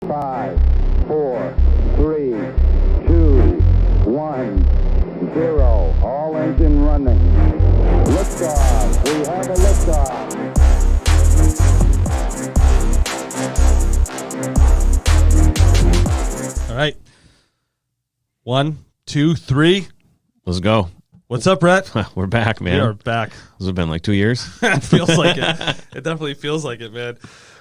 5, 4, 3, 2, 1, 0. All engine running. Liftoff. We have a liftoff. All right. 1, 2, 3. Let's go. What's up, Brett? We're back, man. We are back. This has been like 2 years. It feels like it. It definitely feels like it, man.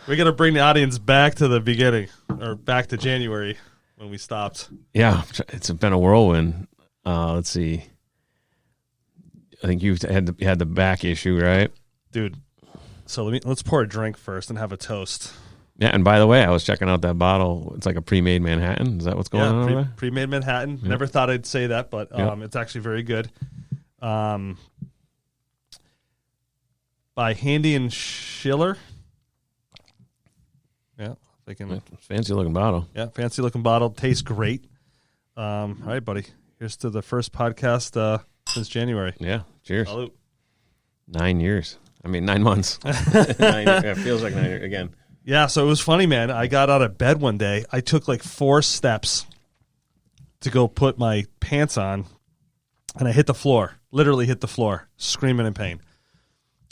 We're going to bring the audience back to the beginning, or back to January when we stopped. Yeah, it's been a whirlwind. Let's see. I think you had the back issue, right? Dude, so let's pour a drink first and have a toast. Yeah, and by the way, I was checking out that bottle. It's like a pre-made Manhattan. Is that what's going on over there? Pre-made Manhattan. Yeah. Never thought I'd say that, but it's actually very good. By Handy and Schiller. Yeah, thinking Fancy looking bottle. Yeah, fancy looking bottle. Tastes great. All right, buddy. Here's to the first podcast since January. Yeah, cheers. Salute. 9 years. I mean, 9 months. 9 years. It feels like 9 years again. Yeah, so it was funny, man. I got out of bed one day. I took like 4 steps to go put my pants on, and I hit the floor. Literally hit the floor, screaming in pain.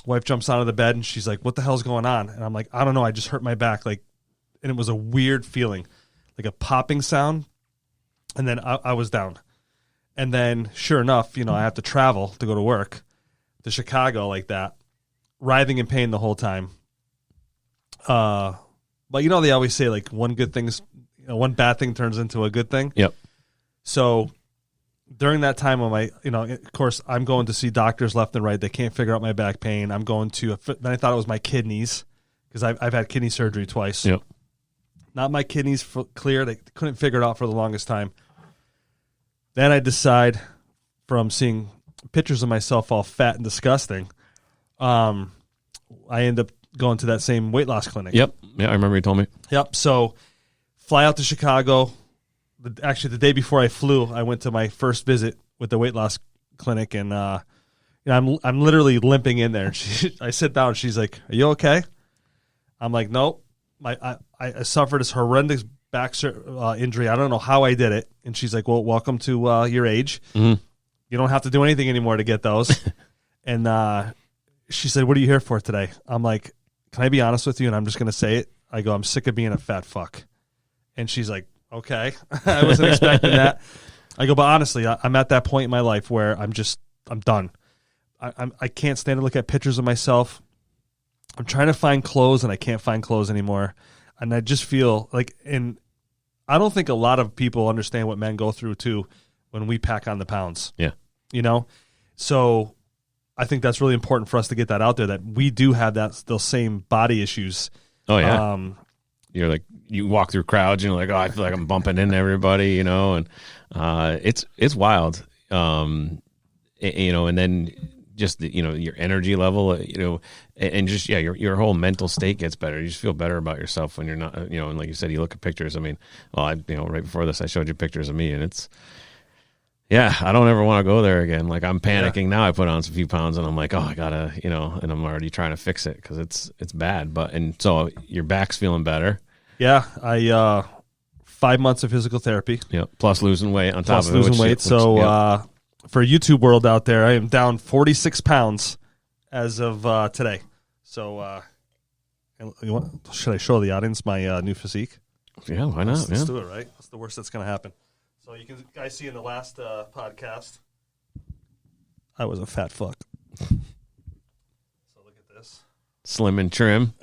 Wife jumps out of the bed, and she's like, "What the hell's going on?" And I'm like, "I don't know. I just hurt my back." And it was a weird feeling, like a popping sound, and then I was down. And then, sure enough, I have to travel to go to work to Chicago like that, writhing in pain the whole time. But they always say like one bad thing turns into a good thing. Yep. So during that time of of course I'm going to see doctors left and right. They can't figure out my back pain. I'm going to, then I thought it was my kidneys because I've had kidney surgery twice. Yep. Not my kidneys clear. They couldn't figure it out for the longest time. Then I decide, from seeing pictures of myself all fat and disgusting, I end up going to that same weight loss clinic. Yep. Yeah, I remember you told me. Yep. So fly out to Chicago. Actually, the day before I flew, I went to my first visit with the weight loss clinic, and I'm literally limping in there. I sit down. She's like, "Are you okay?" I'm like, "Nope. I suffered this horrendous back injury. I don't know how I did it." And she's like, "Well, welcome to your age. Mm-hmm. You don't have to do anything anymore to get those." And she said, "What are you here for today?" I'm like, "Can I be honest with you?" And I'm just going to say it. I go, "I'm sick of being a fat fuck." And she's like, "Okay." I wasn't expecting that. I go, "But honestly, I'm at that point in my life where I'm done. I can't stand to look at pictures of myself. I'm trying to find clothes, and I can't find clothes anymore. And I just feel like, and I don't think a lot of people understand what men go through too when we pack on the pounds. Yeah. So I think that's really important for us to get that out there, that we do have those same body issues. Oh, yeah. You're like, you walk through crowds and you're like, "Oh, I feel like I'm bumping into everybody," and it's wild. And then just your energy level, and just, your whole mental state gets better. You just feel better about yourself when you're not, and like you said, you look at pictures. I mean, right before this, I showed you pictures of me, and it's, I don't ever want to go there again. Like, I'm panicking now. I put on a few pounds, and I'm like, "Oh, I gotta," and I'm already trying to fix it because it's bad. And so your back's feeling better. Yeah, I 5 months of physical therapy. Yeah, plus losing weight on top of it. Plus losing weight. So for YouTube world out there, I am down 46 pounds as of today. So should I show the audience my new physique? Yeah, why not? Let's do it, right? What's the worst that's going to happen? So you guys see in the last podcast, I was a fat fuck. So look at this. Slim and trim.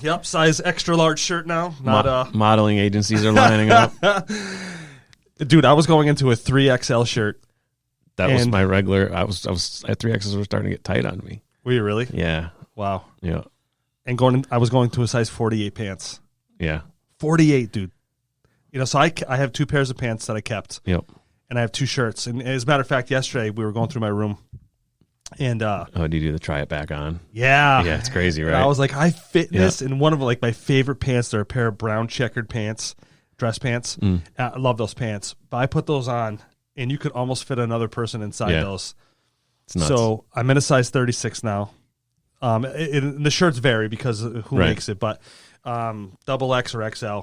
Yep, size extra large shirt now. Not modeling agencies are lining up. Dude, I was going into a 3XL shirt. That was my regular. I was at 3Xs were starting to get tight on me. Were you really? Yeah. Wow. Yeah. And I was going to a size 48 pants. Yeah. 48, dude. So I have 2 pairs of pants that I kept. Yep. And I have 2 shirts. And as a matter of fact, yesterday we were going through my room. And do you do the try it back on? Yeah. Yeah, it's crazy, right? I was like, I fit this. And one of them, like my favorite pants, they're a pair of brown checkered pants, dress pants. I love those pants. But I put those on, and you could almost fit another person inside those. It's nuts. So I'm in a size 36 now. The shirts vary because of who makes it, but double X or XL.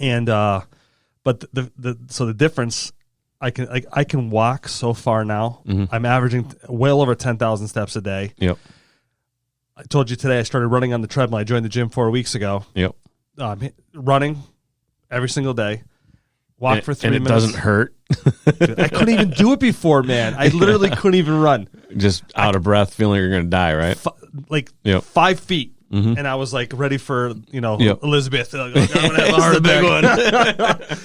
And but the difference, I can walk so far now. I'm averaging well over 10,000 steps a day. Yep. I told you today I started running on the treadmill. I joined the gym 4 weeks ago. Yep. Running every single day. Walk for 3 minutes. And it doesn't hurt. Dude, I couldn't even do it before, man. I literally couldn't even run. Just out of breath, feeling you're going to die, right? 5 feet. And I was like ready for, Elizabeth. Like, I'm going to have a heart attack.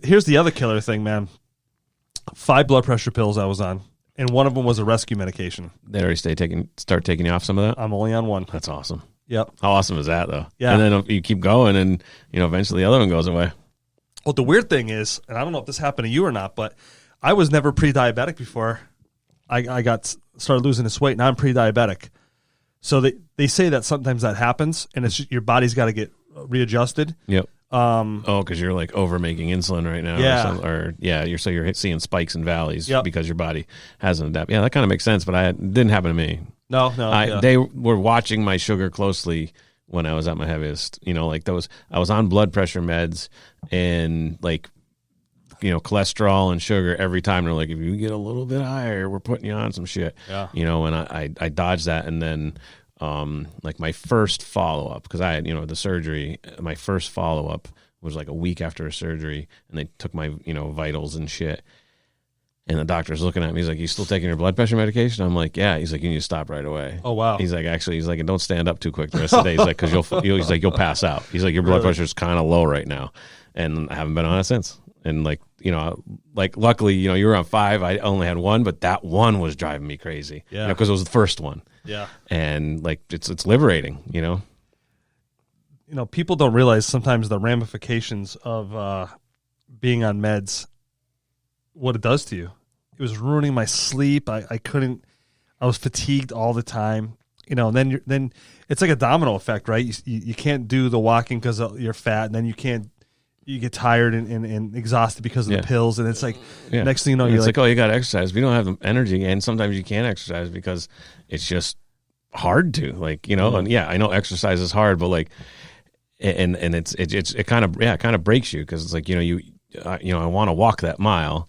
Here's the other killer thing, man. 5 blood pressure pills I was on, and one of them was a rescue medication. They already start taking you off some of that? I'm only on one. That's awesome. Yep. How awesome is that, though? Yeah. And then you keep going, and eventually the other one goes away. Well, the weird thing is, and I don't know if this happened to you or not, but I was never pre-diabetic before I started losing this weight. Now I'm pre-diabetic. So they say that sometimes that happens, and it's just, your body's got to get readjusted. Yep. Because you're like over making insulin right now. Yeah. You're seeing spikes and valleys because your body hasn't adapted. Yeah, that kind of makes sense, but it didn't happen to me. No. They were watching my sugar closely when I was at my heaviest. I was on blood pressure meds and cholesterol and sugar every time. They're like, if you get a little bit higher, we're putting you on some shit. Yeah. And I dodged that, and then my first follow-up, because I had the surgery, my first follow-up was like a week after a surgery, and they took my vitals and shit, and the doctor's looking at me, he's like, you still taking your blood pressure medication? I'm like, yeah. He's like, you need to stop right away. Oh wow. He's like, and don't stand up too quick the rest of the day. He's like, because you'll pass out. He's like, your blood pressure's kind of low right now, and I haven't been on it since. And luckily, you were on 5. I only had 1, but that one was driving me crazy. Yeah. Because it was the first one. Yeah. And it's liberating, People don't realize sometimes the ramifications of being on meds, what it does to you. It was ruining my sleep. I was fatigued all the time. And then it's like a domino effect, right? You can't do the walking because you're fat, and then you get tired and exhausted because of the pills, and it's like next thing you know, you're like, oh, you got to exercise. We don't have the energy, and sometimes you can't exercise because it's just hard to, and I know exercise is hard, but it kind of breaks you, because it's like I want to walk that mile,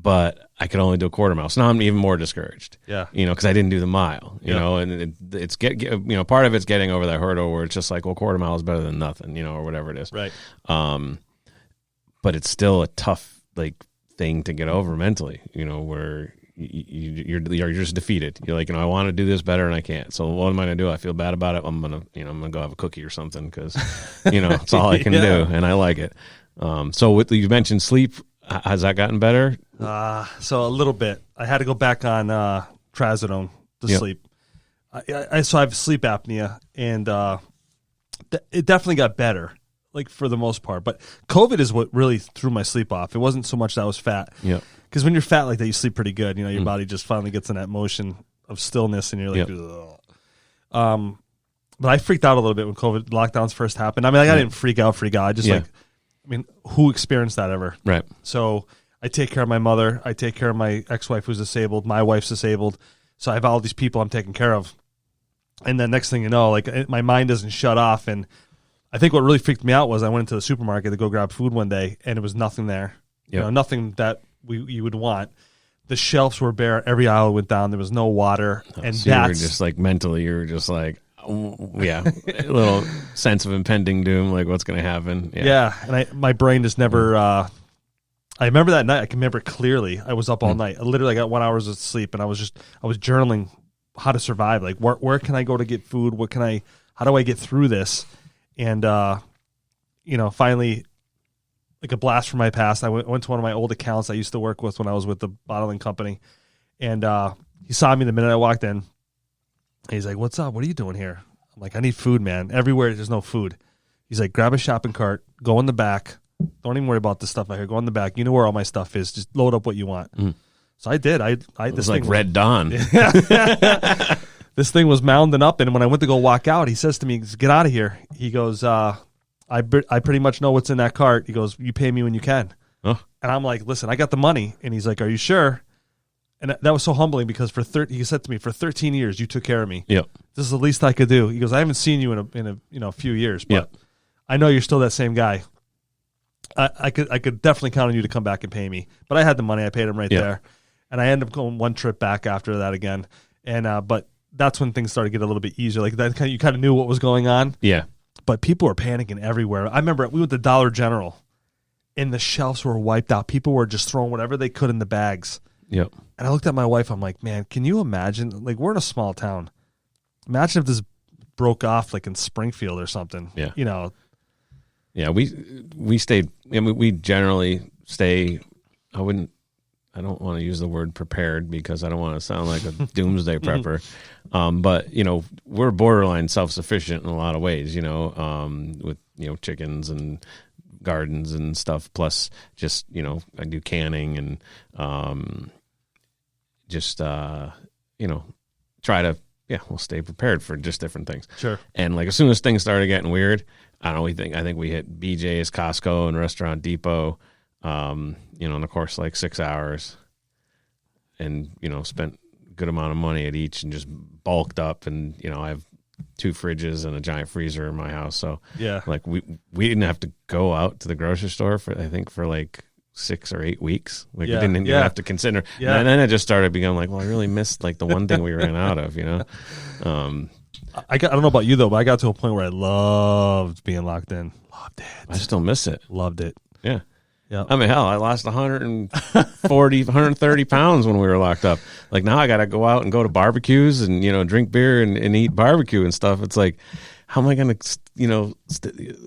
but I could only do a quarter mile. So now I'm even more discouraged. Yeah. Because I didn't do the mile. And it's part of it's getting over that hurdle where it's just like, well, quarter mile is better than nothing, or whatever it is. Right. But it's still a tough thing to get over mentally. Where you're just defeated. You're like, I want to do this better and I can't. So what am I going to do? I feel bad about it. I'm gonna go have a cookie or something, because it's all I can do, and I like it. So you mentioned sleep. Has that gotten better? So a little bit. I had to go back on trazodone to sleep. So I have sleep apnea, and it definitely got better, for the most part. But COVID is what really threw my sleep off. It wasn't so much that I was fat. Yeah. Because when you're fat like that, you sleep pretty good. Your body just finally gets in that motion of stillness, and you're like, ugh. But I freaked out a little bit when COVID lockdowns first happened. I mean, I didn't freak out. I just who experienced that ever? Right. So I take care of my mother. I take care of my ex-wife who's disabled. My wife's disabled. So I have all these people I'm taking care of. And then next thing you know, my mind doesn't shut off. And I think what really freaked me out was I went into the supermarket to go grab food one day, and there was nothing there. Yep. Nothing that you would want. The shelves were bare. Every aisle went down. There was no water. And so you were just mentally, you were just a little sense of impending doom, what's going to happen. Yeah. And my brain just never, I remember that night. I can remember clearly. I was up all night. I literally got 1 hour of sleep, and I was journaling how to survive. Where can I go to get food? How do I get through this? And, finally, a blast from my past. I went to one of my old accounts I used to work with when I was with the bottling company. And he saw me the minute I walked in. He's like, what's up? What are you doing here? I'm like, I need food, man. Everywhere there's no food. He's like, grab a shopping cart, go in the back. Don't even worry about this stuff out here. Go in the back. You know where all my stuff is. Just load up what you want. So I did. I it was like Red Dawn. This thing was mounding up, and when I went to go walk out, he says to me, get out of here. He goes, I pretty much know what's in that cart. He goes, you pay me when you can. Oh. And I'm like, listen, I got the money. And he's like, are you sure? And that was so humbling, because he said to me, for 13 years, you took care of me. Yep. This is the least I could do. He goes, I haven't seen you in a few years, but I know you're still that same guy. I could definitely count on you to come back and pay me. But I had the money. I paid him right there. And I ended up going one trip back after that again. And but that's when things started to get a little bit easier. Like that, you kind of knew what was going on. Yeah. But people were panicking everywhere. I remember we went to Dollar General, and the shelves were wiped out. People were just throwing whatever they could in the bags. Yep. And I looked at my wife. I'm like, man, can you imagine? Like, we're in a small town. Imagine if this broke off like in Springfield or something. Yeah. You know. Yeah, we stayed. I mean, we generally stay. I don't want to use the word prepared because I don't want to sound like a doomsday prepper. But we're borderline self-sufficient in a lot of ways. With chickens and gardens and stuff. Plus, just I do canning and try to we'll stay prepared for just different things. Sure. And like as soon as things started getting weird, I don't know. I think we hit BJ's, Costco, and Restaurant Depot. In the course like 6 hours, and spent a good amount of money at each, and just bulked up. And I have 2 fridges and a giant freezer in my house, so like we didn't have to go out to the grocery store for like 6 or 8 weeks. Like we didn't even have to consider. Yeah. And then I just started becoming like, well, I really missed like the one thing we ran out of. I don't know about you though, but I got to a point where I loved being locked in. Loved it. I still miss it. Loved it. Yeah. Yeah. I mean, hell, I lost 130 pounds when we were locked up. Like now I got to go out and go to barbecues and, drink beer and eat barbecue and stuff. It's like, how am I going to,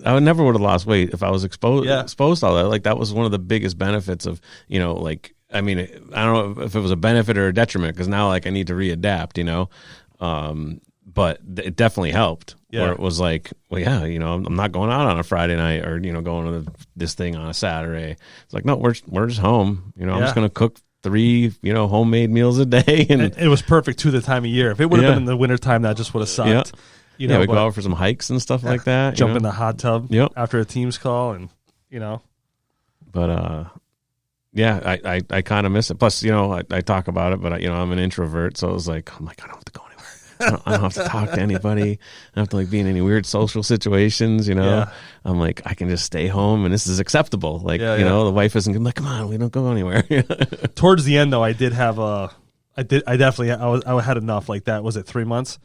I never would have lost weight if I was exposed to all that. Like that was one of the biggest benefits of, like, I mean, I don't know if it was a benefit or a detriment because now like I need to readapt, but it definitely helped. Yeah. Where it was like, well, yeah, I'm not going out on a Friday night or going to this thing on a Saturday. It's like, no, we're just home. I'm just going to cook 3 homemade meals a day, and it was perfect to the time of year. If it would have been in the wintertime, that just would have sucked. We go out for some hikes and stuff like that. Jump in the hot tub after a Teams call, and But I kind of miss it. Plus, I talk about it, but I'm an introvert, so it was like, I'm like, I don't have to go anywhere. I don't have to talk to anybody. I don't have to like be in any weird social situations, I'm like, I can just stay home and this is acceptable. Like, the wife isn't like, come on, we don't go anywhere. Towards the end though, I had enough. Like that, was it 3 months?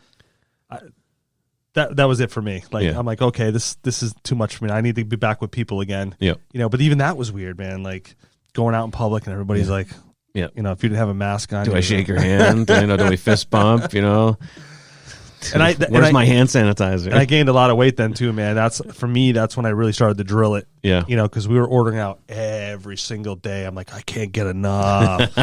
That was it for me. Like, I'm like, okay, this is too much for me. I need to be back with people again. Yeah. But even that was weird, man. Like going out in public and everybody's like, if you didn't have a mask on, do I shake your hand? Do we fist bump? And where's my hand sanitizer? And I gained a lot of weight then too, man. That's when I really started to drill it. Yeah. Because we were ordering out every single day. I'm like, I can't get enough.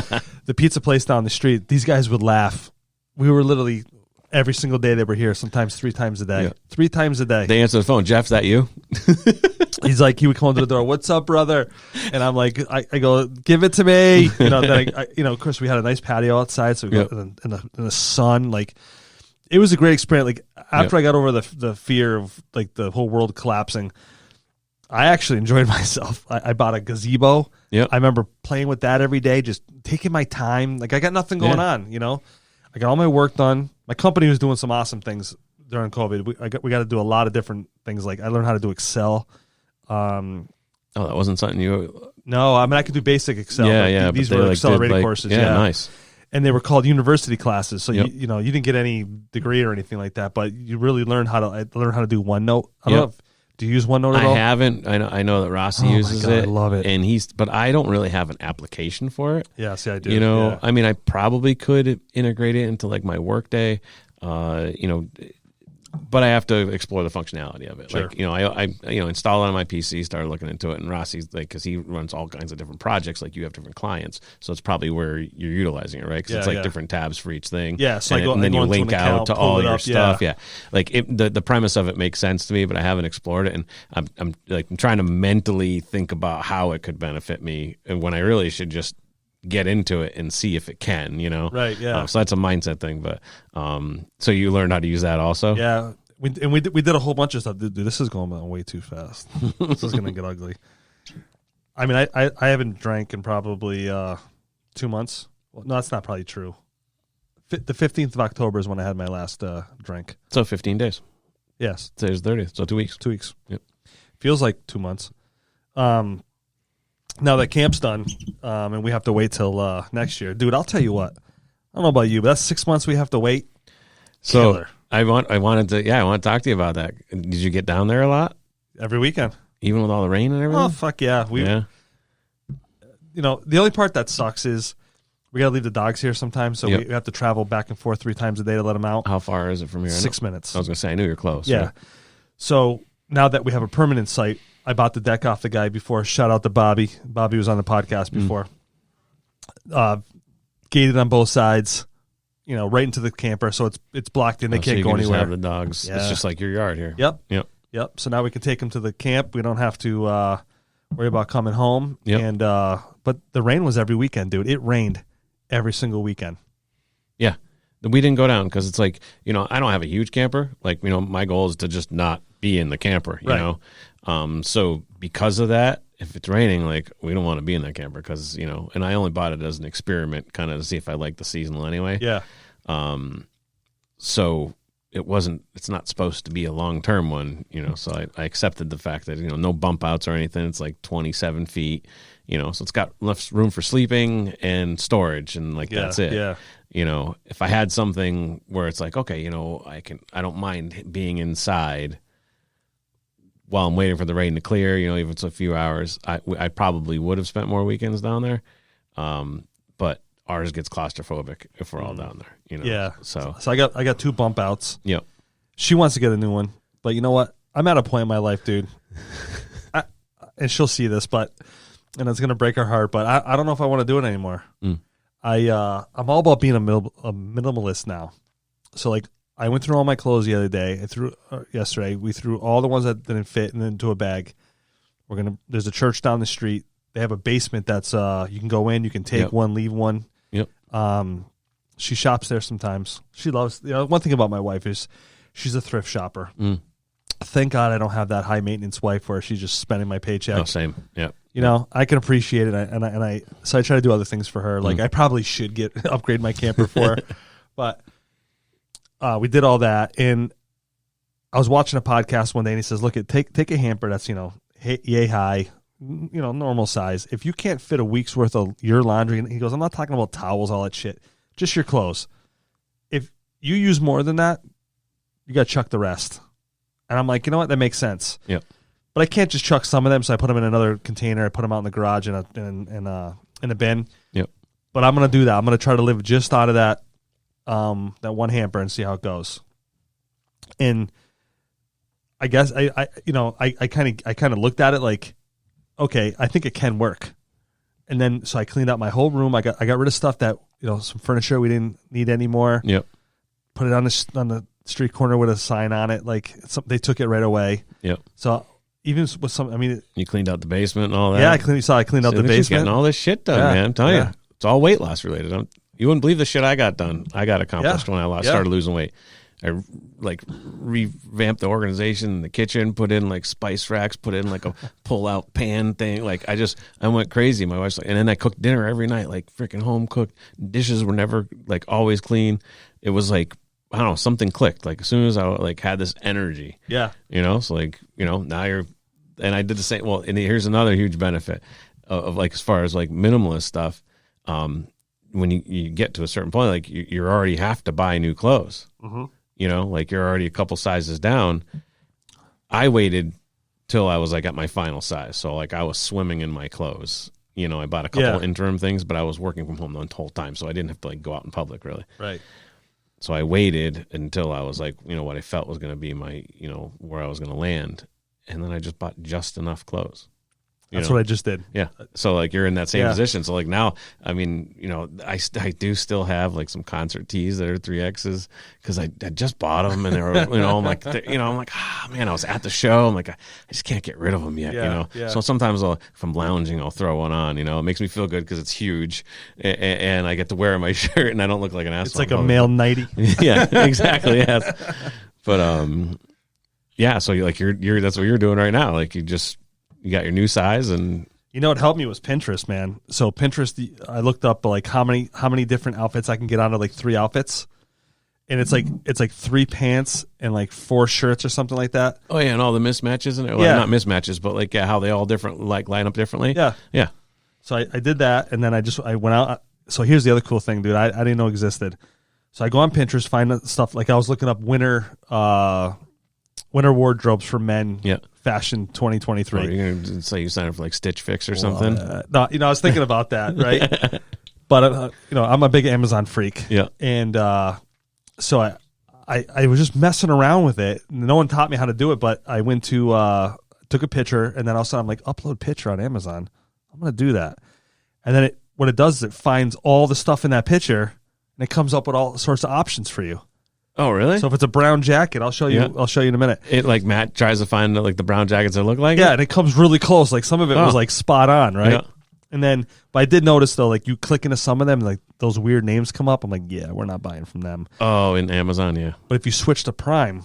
The pizza place down the street, these guys would laugh. We were literally every single day they were here, sometimes 3 times a day. Yeah. 3 times a day. They answer the phone. Jeff, is that you? He's like, he would come to the door. What's up, brother? And I'm like, I go, give it to me. Then of course we had a nice patio outside, so we go in the sun. Like, it was a great experience. Like after I got over the fear of like the whole world collapsing, I actually enjoyed myself. I bought a gazebo. Yep. I remember playing with that every day, just taking my time. Like I got nothing going on. I got all my work done. My company was doing some awesome things during COVID. We got to do a lot of different things. Like I learned how to do Excel. That wasn't something you. No, I mean I could do basic Excel. Yeah. These were accelerated courses. Yeah, nice. And they were called university classes. So you didn't get any degree or anything like that, but you really learn how to do OneNote. I don't know. Do you use OneNote at all? I haven't. I know that Rossi uses it. I love it. And but I don't really have an application for it. Yeah, see, I do. I mean, I probably could integrate it into like my Workday. But I have to explore the functionality of it. Sure. Like, I install it on my PC, started looking into it, and Rossi's like, because he runs all kinds of different projects, like you have different clients, so it's probably where you're utilizing it, right? Because it's like different tabs for each thing. Yeah, so and then you link out to all your stuff. Yeah. Like the premise of it makes sense to me, but I haven't explored it, and I'm trying to mentally think about how it could benefit me, and when I really should just get into it and see if it can, Right, yeah. So that's a mindset thing, but so you learned how to use that also? Yeah. We did a whole bunch of stuff. Dude, this is going on way too fast. This is going to get ugly. I mean, I haven't drank in probably 2 months. Well, no, that's not probably true. The 15th of October is when I had my last drink. So 15 days. Yes. Today's 30th, so 2 weeks. 2 weeks. Yep. Feels like 2 months. Now that camp's done, and we have to wait till next year. Dude, I'll tell you what. I don't know about you, but that's 6 months we have to wait. So Killer. I want to talk to you about that. Did you get down there a lot? Every weekend. Even with all the rain and everything? Oh, fuck yeah. Yeah. You know, the only part that sucks is we got to leave the dogs here sometimes, so we have to travel back and forth 3 times a day to let them out. How far is it from here? 6 minutes. I was going to say, I knew you were close. Yeah. Right? So now that we have a permanent site, I bought the deck off the guy before. Shout out to Bobby. Bobby was on the podcast before. Gated on both sides, you know, right into the camper, so it's blocked in. They can't go anywhere. Have the dogs. Yeah. It's just like your yard here. Yep. So now we can take them to the camp. We don't have to worry about coming home. Yep. And but the rain was every weekend, dude. It rained every single weekend. Yeah. We didn't go down because it's like, you know, I don't have a huge camper. Like, you know, my goal is to just not be in the camper, you know. So because of that, if it's raining, like, we don't want to be in that camper because, you know, and I only bought it as an experiment kind of to see if I like the seasonal anyway. Yeah. So it's not supposed to be a long-term one, you know, so I accepted the fact that, you know, no bump outs or anything. It's like 27 feet, you know, so it's got enough room for sleeping and storage and like that's it. Yeah. You know, if I had something where it's like, okay, you know, I don't mind being inside while I'm waiting for the rain to clear, you know, even if it's a few hours, I probably would have spent more weekends down there. But ours gets claustrophobic if we're all down there, you know. Yeah. So I got 2 bump outs. Yep. She wants to get a new one, but you know what? I'm at a point in my life, dude. And she'll see this, and it's gonna break her heart. But I don't know if I want to do it anymore. I'm all about being a minimalist now. So like, I went through all my clothes the other day. Yesterday, we threw all the ones that didn't fit into a bag. There's a church down the street. They have a basement that's you can go in, you can take one, leave one. Yep. She shops there sometimes. She loves. You know, one thing about my wife is she's a thrift shopper. Thank God I don't have that high maintenance wife where she's just spending my paycheck. Oh, same. Yeah. You know, I can appreciate it, so I try to do other things for her. Like I probably should upgrade my camper for her, but we did all that, and I was watching a podcast one day, and he says, "Look, take a hamper that's, you know, yay high, you know, normal size. If you can't fit a week's worth of your laundry," and he goes, "I'm not talking about towels, all that shit, just your clothes. If you use more than that, you got to chuck the rest." And I'm like, you know what? That makes sense. Yep. But I can't just chuck some of them, so I put them in another container. I put them out in the garage in a bin. Yep. But I'm going to do that. I'm going to try to live just out of that one hamper and see how it goes. And I guess I kind of looked at it like, okay, I think it can work. And then so I cleaned out my whole room. I got rid of stuff that, you know, some furniture we didn't need anymore. Yep. Put it on the street corner with a sign on it. Like they took it right away. Yep. So even with some, I mean, you cleaned out the basement and all that. Yeah, I cleaned out the basement. Getting all this shit done, man. I'm telling you, it's all weight loss related. You wouldn't believe the shit I got done. I got accomplished when I started losing weight. I like revamped the organization in the kitchen, put in like spice racks, put in like a pull out pan thing. Like I went crazy. My wife's like, and then I cooked dinner every night, like freaking home cooked. Dishes were never like always clean. It was like, I don't know, something clicked. Like as soon as I like had this energy, you know, so like, you know, now and I did the same. Well, and here's another huge benefit of like, as far as like minimalist stuff. When you get to a certain point, like you already have to buy new clothes, you know, like you're already a couple sizes down. I waited till I was like at my final size. So like I was swimming in my clothes, you know, I bought a couple interim things, but I was working from home the whole time. So I didn't have to like go out in public really. Right. So I waited until I was like, you know, what I felt was going to be my, you know, where I was going to land. And then I just bought just enough clothes. That's what I just did. Yeah. So like you're in that same position. So like now, I mean, you know, I do still have like some concert tees that are 3Xs because I just bought them and they were, you know, I'm like, man, I was at the show. I'm like, I just can't get rid of them yet, you know? Yeah. So sometimes if I'm lounging, I'll throw one on, you know, it makes me feel good because it's huge and I get to wear my shirt and I don't look like an asshole. It's like a male nightie. Yeah, exactly. Yes. But, yeah. So you're that's what you're doing right now. Like you got your new size, and you know what helped me was Pinterest, man. So Pinterest, I looked up like how many different outfits I can get onto like 3 outfits, and it's like 3 pants and like 4 shirts or something like that. Oh yeah, and all the mismatches in there. Well, not mismatches, but like how they all different like line up differently. Yeah. So I did that, and then I went out. So here's the other cool thing, dude. I didn't know existed. So I go on Pinterest, find stuff like I was looking up winter wardrobes for men. Yeah. Fashion 2023. Or you're gonna say you sign up for like Stitch Fix or something. No, I was thinking about that, right? But I'm a big Amazon freak. Yeah. And so I was just messing around with it. No one taught me how to do it, but I went to took a picture, and then all of a sudden I'm like, upload picture on Amazon. I'm gonna do that. And then what it does is it finds all the stuff in that picture, and it comes up with all sorts of options for you. Oh, really? So if it's a brown jacket, I'll show you. Yeah. I'll show you in a minute. It like Matt tries to find like the brown jackets that look like Yeah, it? and it comes really close. Like some of it was like spot on, right? Yeah. And then, but I did notice though, like you click into some of them, like those weird names come up. I'm like, yeah, we're not buying from them. Oh, in Amazon, yeah. But if you switch to Prime,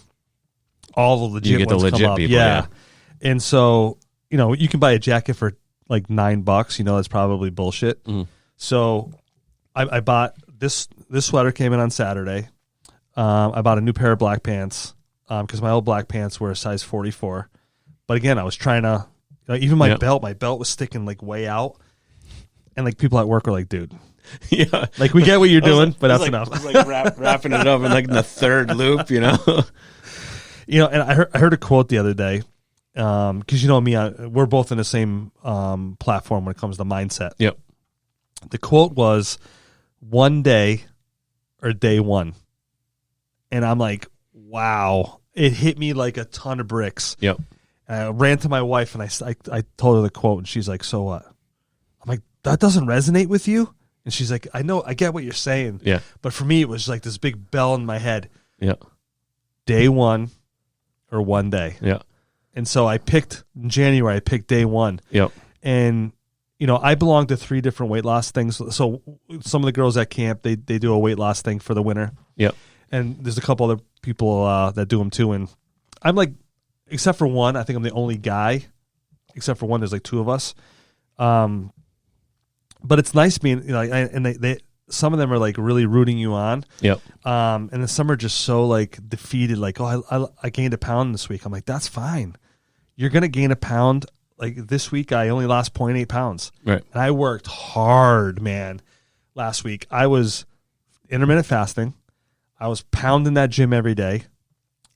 all the legit You get the ones legit come up. people, yeah. And so, you can buy a jacket for like $9. That's probably bullshit. Mm. So I bought this sweater came in on Saturday. I bought a new pair of black pants because my old black pants were a size 44. But again, I was trying to, even my belt was sticking like way out. And like people at work were like, dude, Yeah. like we get what you're doing, but that's enough. It's like wrapping it up in like the third loop, And I heard a quote the other day because me, we're both in the same platform when it comes to mindset. Yep. The quote was, "One day or day one," and I'm like, "Wow!" It hit me like a ton of bricks. Yep. And I ran to my wife and I told her the quote, and she's like, "So what?" I'm like, "That doesn't resonate with you?" And she's like, "I know, I get what you're saying." Yeah. But for me, it was like this big bell in my head. Yeah. Day one or one day. Yeah. And so I picked in January. I picked day one. Yep. And I belong to 3 different weight loss things. So some of the girls at camp, they do a weight loss thing for the winter. Yep. And there's a couple other people that do them too. And I'm like, except for one, I think I'm the only guy. Except for one, there's like 2 of us. But it's nice being, they some of them are like really rooting you on. Yep. And then some are just so like defeated, like, oh, I gained a pound this week. I'm like, that's fine. You're gonna gain a pound. Like this week, I only lost 0.8 pounds. Right. And I worked hard, man. Last week, I was intermittent fasting. I was pounding that gym every day,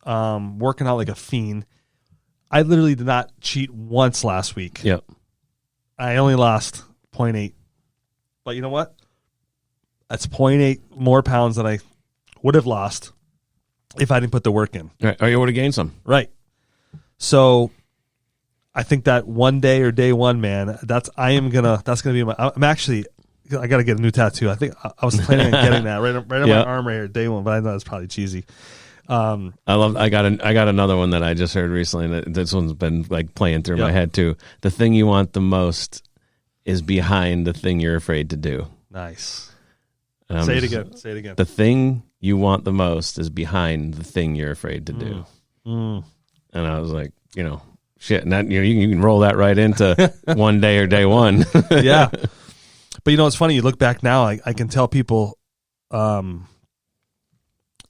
working out like a fiend. I literally did not cheat once last week. Yep. I only lost 0.8. But you know what? That's 0.8 more pounds than I would have lost if I didn't put the work in. Right. Or you would have gained some. Right. So I think that one day or day one, man, that's gonna be my. I got to get a new tattoo. I think I was planning on getting that right on my arm right here, day one. But I know it's probably cheesy. I got another one that I just heard recently. This one's been like playing through my head too. The thing you want the most is behind the thing you're afraid to do. Nice. Say it again. The thing you want the most is behind the thing you're afraid to do. And I was like, shit. And that, you can roll that right into one day or day one. Yeah. But it's funny. You look back now, I can tell people,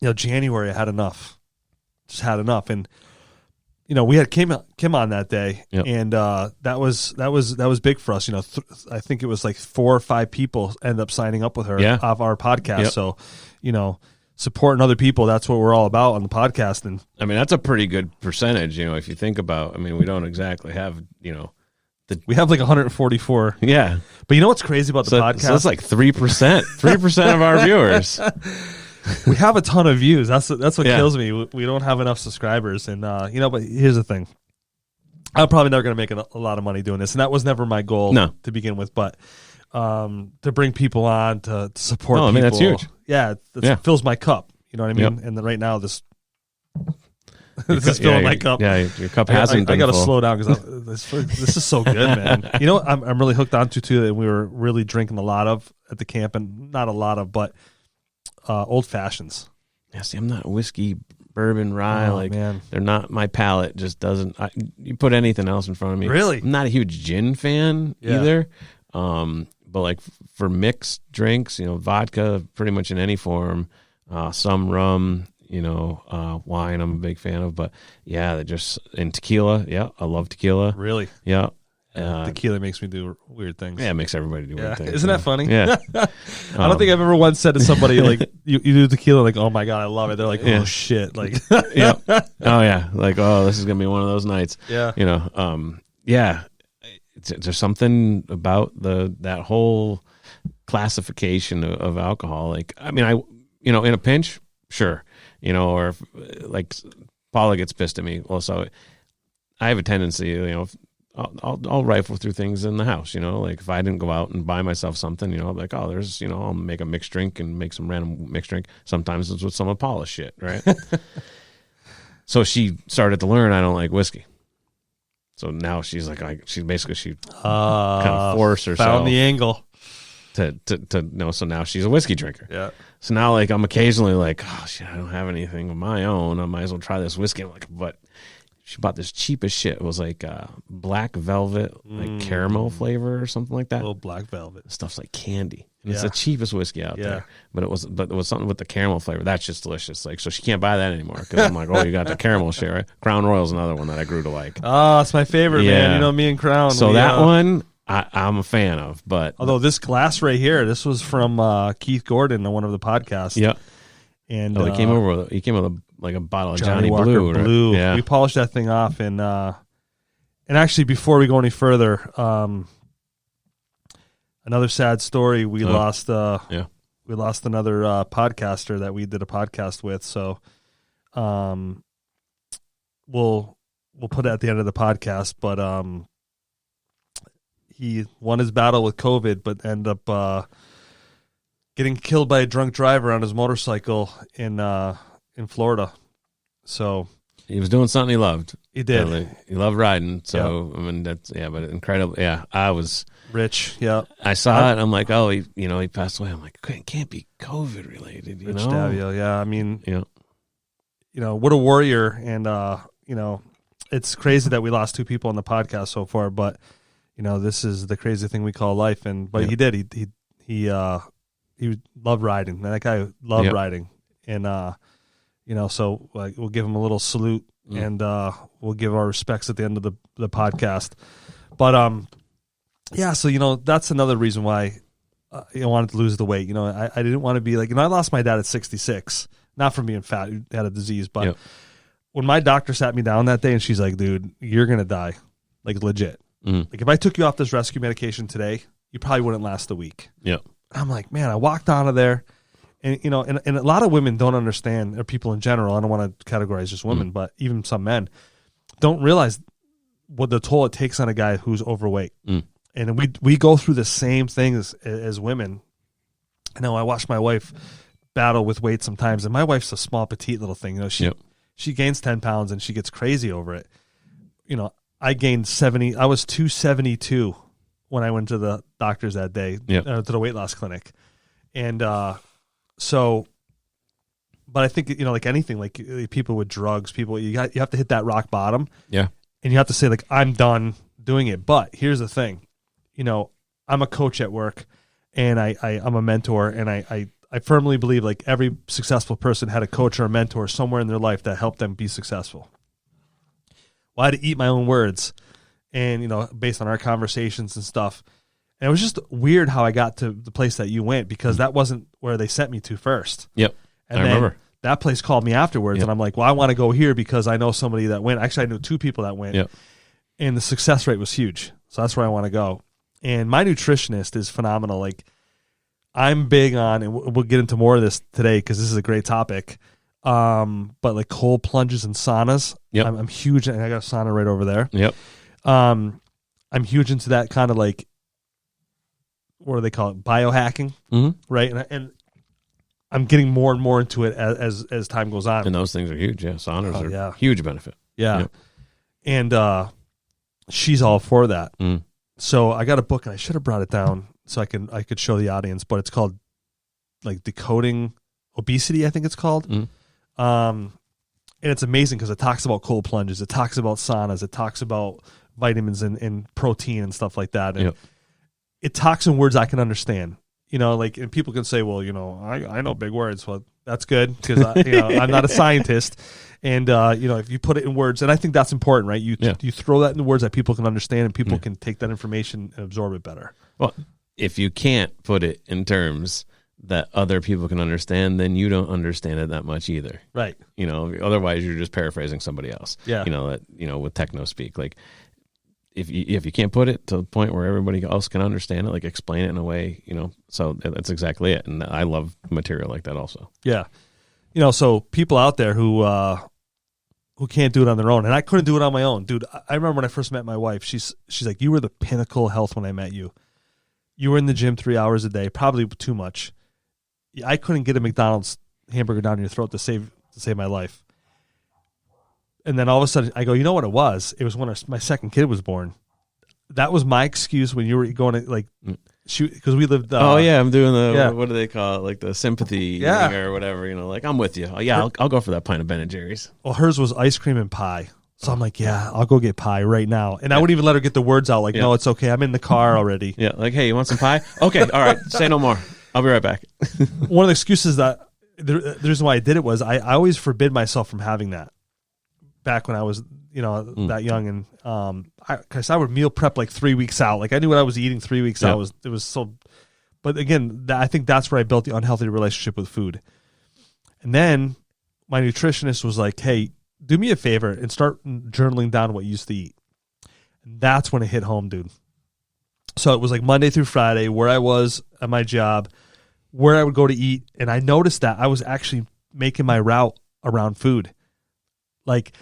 January I had enough. Just had enough. And, we had Kim on that day, and that was big for us. I think it was like 4 or 5 people end up signing up with her off our podcast. So, supporting other people, that's what we're all about on the podcast. And I mean, that's a pretty good percentage, if you think about. I mean, we don't exactly have, we have like 144. Yeah. But what's crazy about the podcast? So it's like 3%. 3% of our viewers. We have a ton of views. That's what kills me. We don't have enough subscribers, and but here's the thing: I'm probably never going to make a lot of money doing this, and that was never my goal to begin with. But to bring people on to support people, I mean that's huge. Yeah, it fills my cup. You know what I mean? Yep. And then right now this is filling my cup. Yeah, your cup hasn't. I got to slow down because this is so good, man. I'm really hooked onto too that we were really drinking a lot of at the camp, and not a lot of, but. Old fashions. Yeah, see, I'm not whiskey, bourbon, rye. Man. They're not. My palate just doesn't. You put anything else in front of me. Really, I'm not a huge gin fan either. But like for mixed drinks, vodka, pretty much in any form. some rum, wine I'm a big fan of, but yeah, and tequila. Yeah, I love tequila. Really? Yeah. Tequila makes me do weird things. Yeah, it makes everybody do weird things. Isn't that funny? Yeah. I don't think I've ever once said to somebody like, you do tequila, like, oh my God, I love it. They're like, oh Yeah. shit. Like, yeah. Oh yeah. Like, oh, this is going to be one of those nights. Yeah. Yeah. There's something about that whole classification of alcohol. Like, I mean, in a pinch, sure. Or if, like Paula gets pissed at me. Well, so I have a tendency, I'll rifle through things in the house, like if I didn't go out and buy myself something, I'm like, oh, there's, I'll make a mixed drink and make some random mixed drink. Sometimes it's with some of Paula's shit, right? So she started to learn I don't like whiskey. So now she's like she kind of forced herself. Found the angle. To so now she's a whiskey drinker. Yeah. So now like I'm occasionally like, oh shit, I don't have anything of my own. I might as well try this whiskey. I'm like, but she bought this cheap as shit. It was like black velvet, like caramel flavor or something like that. Little black velvet. Stuff's like candy. And it's the cheapest whiskey out there. But it was something with the caramel flavor. That's just delicious. Like, so she can't buy that anymore because I'm like, oh, you got the caramel shit, right? Crown Royal's another one that I grew to like. Oh, it's my favorite, man. Me and Crown. So that one I'm a fan of. But although this glass right here, this was from Keith Gordon on one of the podcasts. Yeah. And he came with a bottle of Johnny Walker Blue. Right? Blue. Yeah. We polished that thing off, and actually, before we go any further, another sad story. We lost. We lost another podcaster that we did a podcast with. So, we'll put it at the end of the podcast. But he won his battle with COVID, but ended up getting killed by a drunk driver on his motorcycle in Florida. So he was doing something he loved. He did. He loved riding. So I mean, but incredible. Yeah, I was rich. Yeah, I saw it. And I'm like, oh, he passed away. I'm like, it can't be COVID related. Rich Davio. Yeah, I mean, what a warrior. And it's crazy that we lost two people on the podcast so far. But this is the crazy thing we call life. But he did. He loved riding. That guy loved riding. And so like we'll give him a little salute and we'll give our respects at the end of the podcast. But so that's another reason why I wanted to lose the weight. I didn't want to be like, I lost my dad at 66, not from being fat, he had a disease, but when my doctor sat me down that day and she's like, dude, you're gonna die, like legit. Like if I took you off this rescue medication today, you probably wouldn't last a week. Yeah. I'm like, man, I walked out of there. And, and a lot of women don't understand, or people in general, I don't want to categorize just women, but even some men don't realize what the toll it takes on a guy who's overweight. And we go through the same things as women. I know I watch my wife battle with weight sometimes, and my wife's a small, petite little thing. She gains 10 pounds and she gets crazy over it. I gained 70. I was 272 when I went to the doctors that day, to the weight loss clinic. And, but I think, like anything, like people with drugs, you have to hit that rock bottom. Yeah. And you have to say like, I'm done doing it. But here's the thing, I'm a coach at work and I'm a mentor, and I firmly believe like every successful person had a coach or a mentor somewhere in their life that helped them be successful. Well, I had to eat my own words and, based on our conversations and stuff. And it was just weird how I got to the place that you went, because that wasn't where they sent me to first. Yep. And I remember. That place called me afterwards, and I'm like, well, I want to go here because I know somebody that went. Actually, I knew two people that went, and the success rate was huge. So that's where I want to go. And my nutritionist is phenomenal. Like, I'm big on, and we'll get into more of this today because this is a great topic, but like cold plunges and saunas. Yep. I'm huge, and I got a sauna right over there. Yep. I'm huge into that kind of like, what do they call it? Biohacking, right? And I'm getting more and more into it as time goes on. And those things are huge. Yeah, saunas are a huge benefit. Yeah, yep. And she's all for that. So I got a book, and I should have brought it down so I could show the audience. But it's called like Decoding Obesity, I think it's called. And it's amazing because it talks about cold plunges, it talks about saunas, it talks about vitamins and protein and stuff like that. And it talks in words I can understand, like, and people can say, well, I know big words. Well, That's good because I'm not a scientist. And, if you put it in words, and I think that's important, right? You throw that in words that people can understand and people can take that information and absorb it better. Well, if you can't put it in terms that other people can understand, then you don't understand it that much either. Right. Otherwise you're just paraphrasing somebody else. Yeah. With techno speak, like if you can't put it to the point where everybody else can understand it, like explain it in a way, so that's exactly it. And I love material like that also. Yeah. So people out there who can't do it on their own, and I couldn't do it on my own, dude. I remember when I first met my wife, she's like, you were the pinnacle of health when I met you. You were in the gym 3 hours a day, probably too much. I couldn't get a McDonald's hamburger down your throat to save my life. And then all of a sudden I go, you know what it was? It was when my second kid was born. That was my excuse when you were going to because we lived. I'm doing what do they call it? Like the sympathy thing or whatever. I'm with you. I'll go for that pint of Ben & Jerry's. Well, hers was ice cream and pie. So I'm like, yeah, I'll go get pie right now. And I wouldn't even let her get the words out. Like, no, it's okay. I'm in the car already. Yeah, like, hey, you want some pie? Okay, all right. Say no more. I'll be right back. One of the excuses that the reason why I did it was I always forbid myself from having that. Back when I was, that young, and because I would meal prep like 3 weeks out. Like I knew what I was eating 3 weeks out. It was so. But again, I think that's where I built the unhealthy relationship with food. And then my nutritionist was like, "Hey, do me a favor and start journaling down what you used to eat." And that's when it hit home, dude. So it was like Monday through Friday, where I was at my job, where I would go to eat, and I noticed that I was actually making my route around food, like,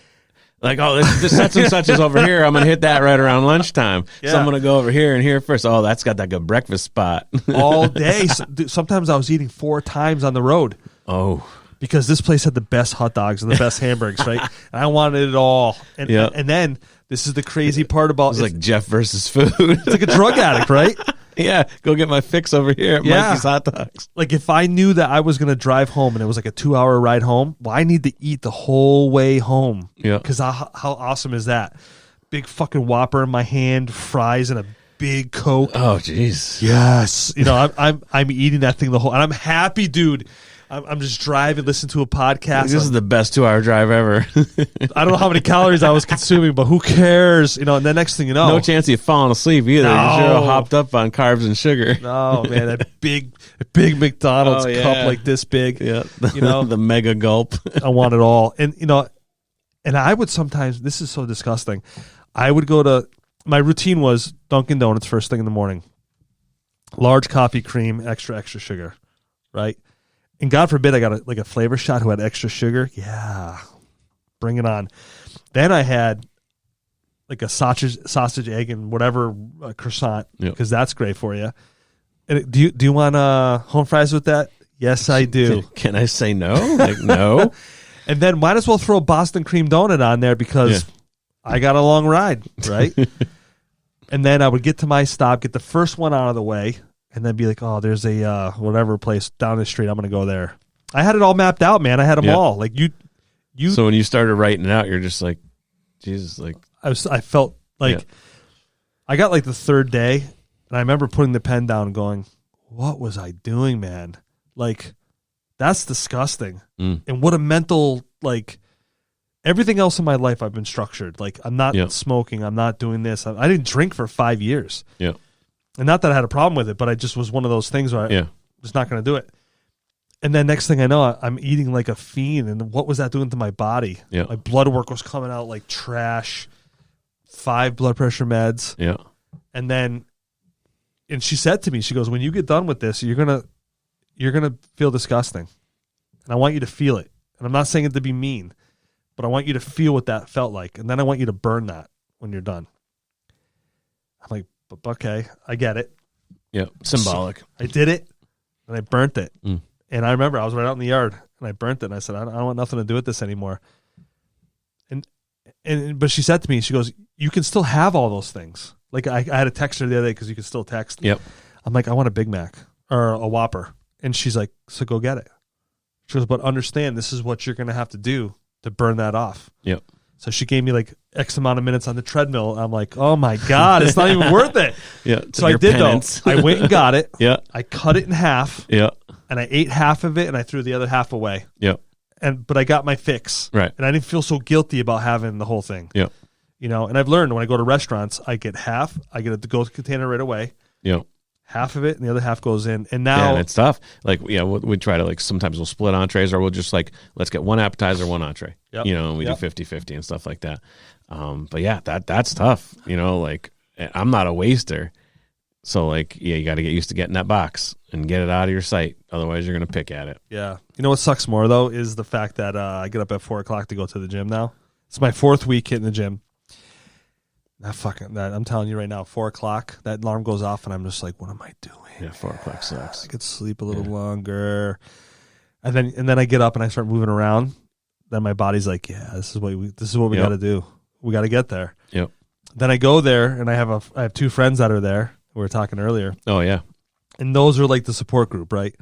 oh, this such and such is over here. I'm going to hit that right around lunchtime. Yeah. So I'm going to go over here and here first. Oh, that's got that good breakfast spot. All day. Sometimes I was eating 4 times on the road. Oh. Because this place had the best hot dogs and the best hamburgers, right? And I wanted it all. And then this is the crazy part about it. It's like Jeff versus food. It's like a drug addict, right? Yeah, go get my fix over here at Mikey's Hot Dogs. Like if I knew that I was going to drive home and it was like a 2-hour ride home, well, I need to eat the whole way home. Yeah. Because how awesome is that? Big fucking Whopper in my hand, fries and a big Coke. Oh, jeez. Yes. I'm eating that thing the whole, and I'm happy, dude. I'm just driving, listening to a podcast. This is the best 2-hour drive ever. I don't know how many calories I was consuming, but who cares? And the next thing you know, no chance of you falling asleep either. No. You're sure hopped up on carbs and sugar. No, man, that big McDonald's cup like this big. Yeah, the mega gulp. I want it all, and and I would sometimes. This is so disgusting. I would go to my routine was Dunkin' Donuts first thing in the morning, large coffee cream, extra sugar, right? And God forbid I got a flavor shot who had extra sugar. Yeah, bring it on. Then I had like a sausage, egg, and whatever croissant because that's great for you. And do you want home fries with that? Yes, I do. Can I say no? Like no. And then might as well throw a Boston cream donut on there because I got a long ride, right? And then I would get to my stop, get the first one out of the way. And then be like, oh, there's a whatever place down the street. I'm going to go there. I had it all mapped out, man. I had them all. Like you. So when you started writing it out, you're just like, Jesus, like I felt like I got like the third day, and I remember putting the pen down and going, "What was I doing, man? Like that's disgusting." And what a mental like. Everything else in my life, I've been structured. Like I'm not smoking. I'm not doing this. I didn't drink for 5 years. Yeah. And not that I had a problem with it, but I just was one of those things where I was not going to do it. And then next thing I know, I'm eating like a fiend. And what was that doing to my body? Yeah. My blood work was coming out like trash, 5 blood pressure meds. Yeah. And she said to me, she goes, when you get done with this, you're going to feel disgusting. And I want you to feel it. And I'm not saying it to be mean, but I want you to feel what that felt like. And then I want you to burn that when you're done. I'm like, okay, I get it. Yeah, symbolic. So I did it, and I burnt it. And I remember I was right out in the yard, and I burnt it, and I said, I don't want nothing to do with this anymore. But she said to me, she goes, you can still have all those things. Like I had a text her the other day because you can still text. Yep. I'm like, I want a Big Mac or a Whopper. And she's like, so go get it. She goes, but understand this is what you're going to have to do to burn that off. Yep. So she gave me like X amount of minutes on the treadmill. I'm like, oh my God, it's not even worth it. Yeah. So I did penance. Though. I went and got it. Yeah. I cut it in half. Yeah. and I ate half of it and I threw the other half away. Yep. But I got my fix. Right. And I didn't feel so guilty about having the whole thing. Yep. You know, and I've learned when I go to restaurants, I get half, I get a to-go container right away. Yep. Half of it and the other half goes in. And now it's tough. Like, we try to, like, sometimes we'll split entrees, or we'll just, like, let's get one appetizer, one entree. Yep. You know, and we do 50-50 and stuff like that. But yeah, that's tough. You know, like, I'm not a waster. So, like, you got to get used to getting that box and get it out of your sight. Otherwise, you're going to pick at it. Yeah. You know what sucks more, though, is the fact that I get up at 4 o'clock to go to the gym now. It's my 4th week hitting the gym. I'm telling you right now, 4 o'clock, that alarm goes off, and I'm just like, what am I doing? Yeah, 4 o'clock sucks. I could sleep a little longer. And then I get up and I start moving around. Then my body's like, yeah, this is what we got to do. We got to get there. Yep. Then I go there, and I have 2 friends that are there. We were talking earlier. Oh, yeah. And those are like the support group, right?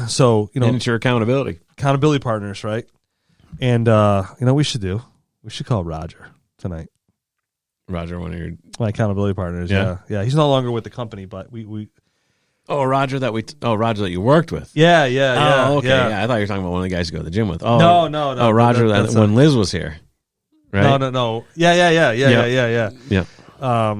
So, you know. And it's your accountability partners, right? And, you know, we should call Roger tonight. Roger, one of your... My accountability partners, yeah. Yeah, he's no longer with the company, but we Oh, Roger that you worked with. Yeah. Oh, okay. Yeah. Yeah, I thought you were talking about one of the guys you go to the gym with. Oh, No. Oh, Roger, when Liz was here, right? No. Yeah.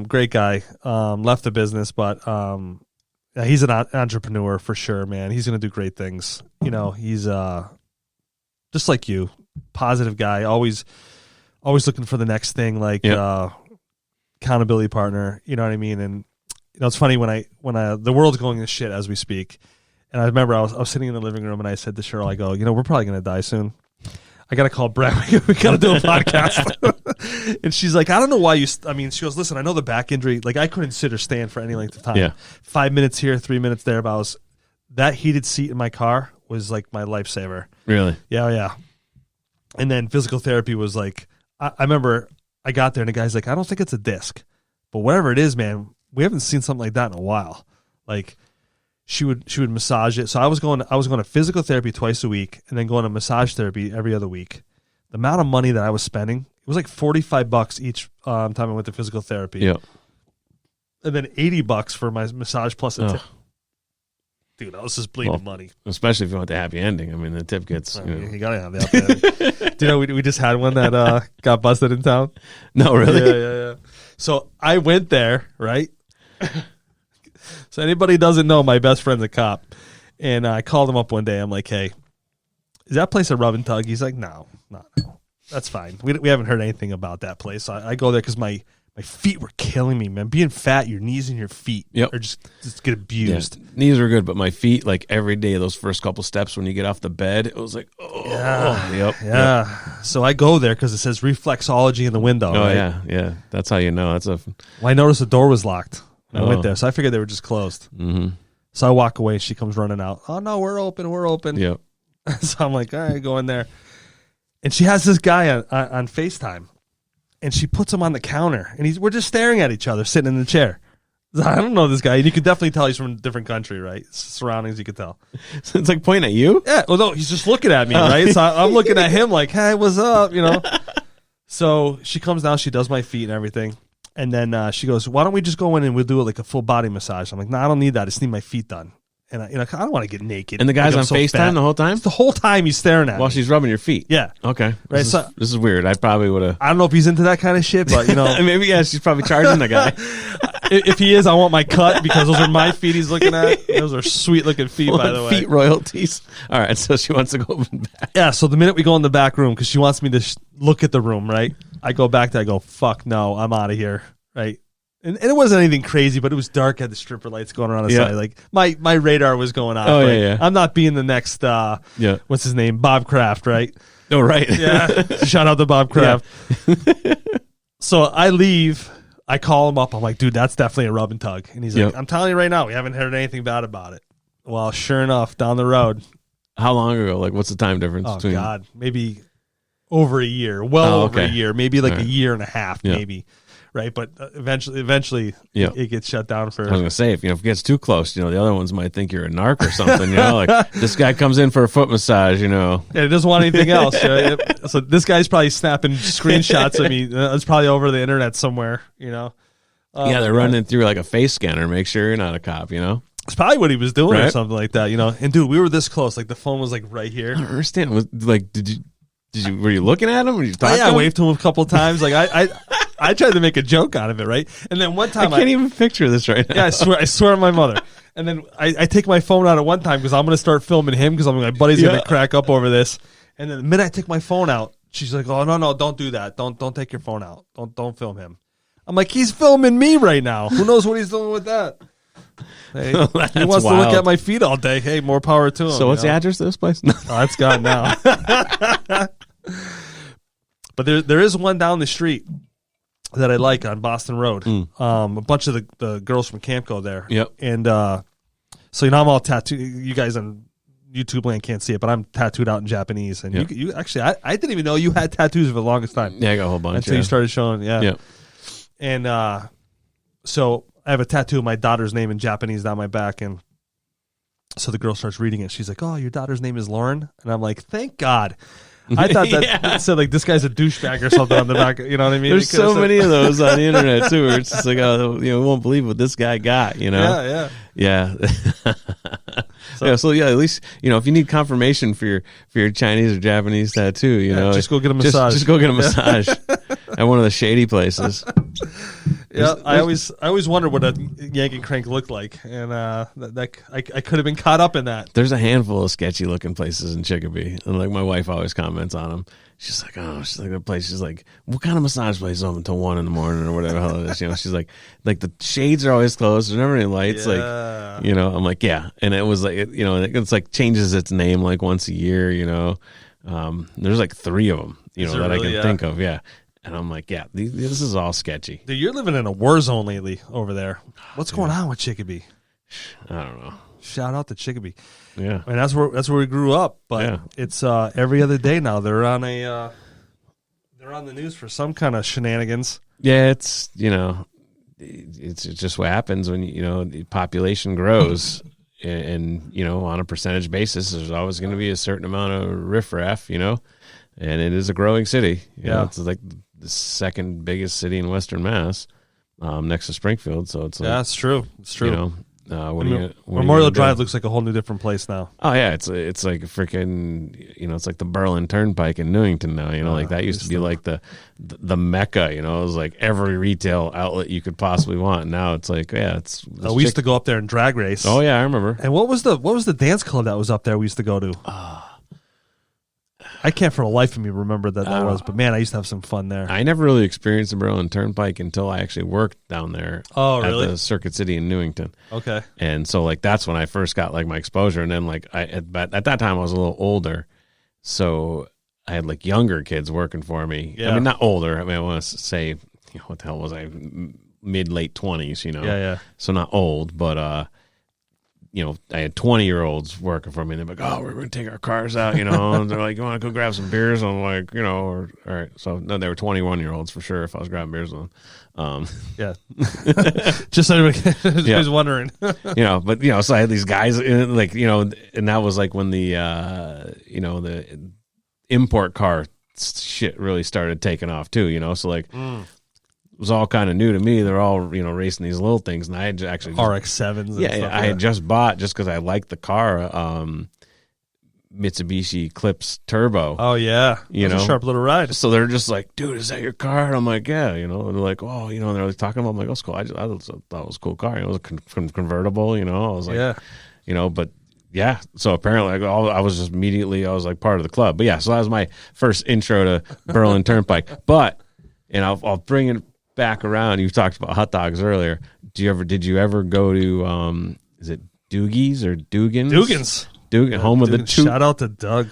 Great guy. Left the business, but yeah, he's an entrepreneur for sure, man. He's going to do great things. You know, he's just like you, positive guy, always looking for the next thing, like accountability partner. You know what I mean? And you know, it's funny when the world's going to shit as we speak. And I remember I was sitting in the living room and I said to Cheryl, I go, you know, we're probably going to die soon. I got to call Brett. We got to do a podcast. And she's like, I don't know why she goes, listen, I know the back injury. Like, I couldn't sit or stand for any length of time. Yeah. 5 minutes here, 3 minutes there. But that heated seat in my car was like my lifesaver. Really? Yeah. And then physical therapy was like, I remember I got there and the guy's like, I don't think it's a disc. But whatever it is, man, we haven't seen something like that in a while. Like, she would massage it. So I was going to physical therapy twice a week and then going to massage therapy every other week. The amount of money that I was spending, it was like $45 each time I went to physical therapy. Yeah. And then $80 for my massage plus a tip. Dude, I was just bleeding money. Especially if you want the happy ending. I mean, the tip gets... You got to have the happy ending. Do you know, we just had one that got busted in town? No, really? Yeah. So I went there, right? So anybody doesn't know, my best friend's a cop. And I called him up one day. I'm like, hey, is that place a rub and tug? He's like, no. That's fine. We haven't heard anything about that place. So I go there because my feet were killing me, man. Being fat, your knees and your feet are just get abused. Yeah. Knees are good, but my feet, like every day, those first couple steps when you get off the bed, it was like, Yep. So I go there because it says reflexology in the window. Oh, right? yeah. That's how you know. Well, I noticed the door was locked. I went there, so I figured they were just closed. Mm-hmm. So I walk away. She comes running out. Oh, no, we're open. Yep. So I'm like, all right, go in there. And she has this guy on FaceTime, and she puts him on the counter, and we're just staring at each other, sitting in the chair. I don't know this guy. And you can definitely tell he's from a different country, right? Surroundings, you could tell. So it's like pointing at you? Yeah. Well, no, he's just looking at me, right? So I'm looking at him like, hey, what's up? You know? So she comes down, she does my feet and everything. And then she goes, why don't we just go in and we'll do it like a full body massage? I'm like, no, I don't need that. I just need my feet done. And I don't want to get naked. And the guy's on FaceTime the whole time? The whole time he's staring at me. While she's rubbing your feet? Yeah. Okay. Right. This is weird. I probably would have... I don't know if he's into that kind of shit, but, you know... Maybe, yeah, she's probably charging the guy. If he is, I want my cut because those are my feet he's looking at. Those are sweet-looking feet, by the way. Feet royalties. All right, so she wants to go back. Yeah, so the minute we go in the back room, because she wants me to look at the room, right? I go back there, I go, fuck no, I'm out of here, right? And it wasn't anything crazy, but it was dark. Had the stripper lights going around the side. Like my radar was going off. Oh, like, yeah. I'm not being the next, what's his name? Bob Kraft, right? Oh, right. Yeah. Shout out to Bob Kraft. Yeah. So I leave. I call him up. I'm like, dude, that's definitely a rub and tug. And he's like, I'm telling you right now, we haven't heard anything bad about it. Well, sure enough, down the road. How long ago? Like, what's the time difference between? Oh, God. Maybe over a year. Over a year. Maybe like a year and a half, maybe. Right, but eventually, it gets shut down for. I was gonna say, if it gets too close, the other ones might think you're a narc or something. Like this guy comes in for a foot massage, Yeah, he doesn't want anything else. So this guy's probably snapping screenshots of me. It's probably over the internet somewhere. Yeah, they're running through like a face scanner, make sure you're not a cop. It's probably what he was doing or Right. something like that, you know. And dude, we were this close. Like the phone was like right here. I don't understand. Was like, were you looking at him? Were you Oh, talking? yeah, I waved to him a couple of times. Like I tried to make a joke out of it, right? And then one I time can't even picture this right now. yeah, I swear on my mother. And then I take my phone out at one time because I'm gonna start filming him because my buddy's gonna crack up over this. And then the minute I take my phone out, she's like, "Oh no, don't do that. Don't take your phone out. Don't film him." I'm like, "He's filming me right now. Who knows what he's doing with that?" Hey, he wants to look wild. at my feet all day. Hey, more power to him. So what's the address of this place? Oh, it's gone now. But there is one down the street that I like on Boston Road. A bunch of the girls from camp go there. Yep. And so you know I'm all tattooed. You guys on YouTube land can't see it, but I'm tattooed out in Japanese. And Yep. you actually I didn't even know you had tattoos for the longest time Yeah, I got a whole bunch. until you started showing. Yeah. Yep. And so I have a tattoo of my daughter's name in Japanese down my back, and so the girl starts reading it. She's like, "Oh, your daughter's name is Lauren," and I'm like, "Thank God." I thought that it said like this guy's a douchebag or something on the back. You know what I mean? There's so many of those on the internet too, where it's just like, oh, we won't believe what this guy got. You know? Yeah. So at least if you need confirmation for your Chinese or Japanese tattoo, just go get a massage. Just go get a massage at one of the shady places. Yeah, I always wondered what a Yankee crank looked like, and that I could have been caught up in that. There's a handful of sketchy looking places in Chicopee, and like my wife always comments on them. She's like, the place. She's like, what kind of massage place is open until 1 a.m. or whatever the hell it is? She's like the shades are always closed. There's never any lights. Yeah. Like, I'm like, yeah. And it was like, it's like changes its name like once a year. There's like 3 of them. Is That there I really? can Yeah. think of. Yeah. And I'm like, yeah, this is all sketchy. Dude, you're living in a war zone lately over there. What's going on with Chicopee? I don't know. Shout out to Chicopee. Yeah. I mean, that's where we grew up, but Yeah. it's every other day now. They're on the news for some kind of shenanigans. Yeah, it's it's just what happens when the population grows, and on a percentage basis, there's always going to be a certain amount of riffraff, and it is a growing city. It's like the second biggest city in Western Mass, next to Springfield. So it's like, Yeah, it's true. It's true. Memorial Drive looks like a whole new different place now. Oh yeah, it's like a freaking it's like the Berlin Turnpike in Newington now. Like that used to be like the mecca. It was like every retail outlet you could possibly want. Now it's like We used to go up there and drag race. Oh yeah, I remember. And what was the dance club that was up there? We used to go to. I can't for the life of me remember that was, but man, I used to have some fun there. I never really experienced the Berlin Turnpike until I actually worked down there. Oh, really? At the Circuit City in Newington. Okay. And so like that's when I first got like my exposure, and then like at that time I was a little older, so I had like younger kids working for me. Yeah. I mean, not older. I mean, I want to say, what the hell was I? Mid-late 20s. Yeah. So not old, but I had 20-year-olds working for me, and they're like, "Oh, we're going to take our cars out," and they're like, "You want to go grab some beers?" I'm like, all right. So no, they were 21-year-olds for sure. If I was grabbing beers with them, Yeah. Just so everybody was wondering. But so I had these guys, like, and that was like when the the import car shit really started taking off too. So like. It was all kind of new to me. They're all, racing these little things, and I had actually RX-7s. And stuff, I had just bought just because I liked the car, Mitsubishi Eclipse Turbo. Oh yeah, that's a sharp little ride. So they're just like, "Dude, is that your car?" And I'm like, "Yeah," and they're like, "Oh," and they're like talking about. I'm like, "Oh, it's cool." I thought it was a cool car. It was a convertible. I was like, yeah, but. Yeah, so apparently I was just immediately like part of the club. But yeah, so that was my first intro to Berlin Turnpike. But I'll bring it back around. You talked about hot dogs earlier. Did you ever go to is it Doogie's or Dugan's? Dugan's. Home of the two. Shout out to Doug.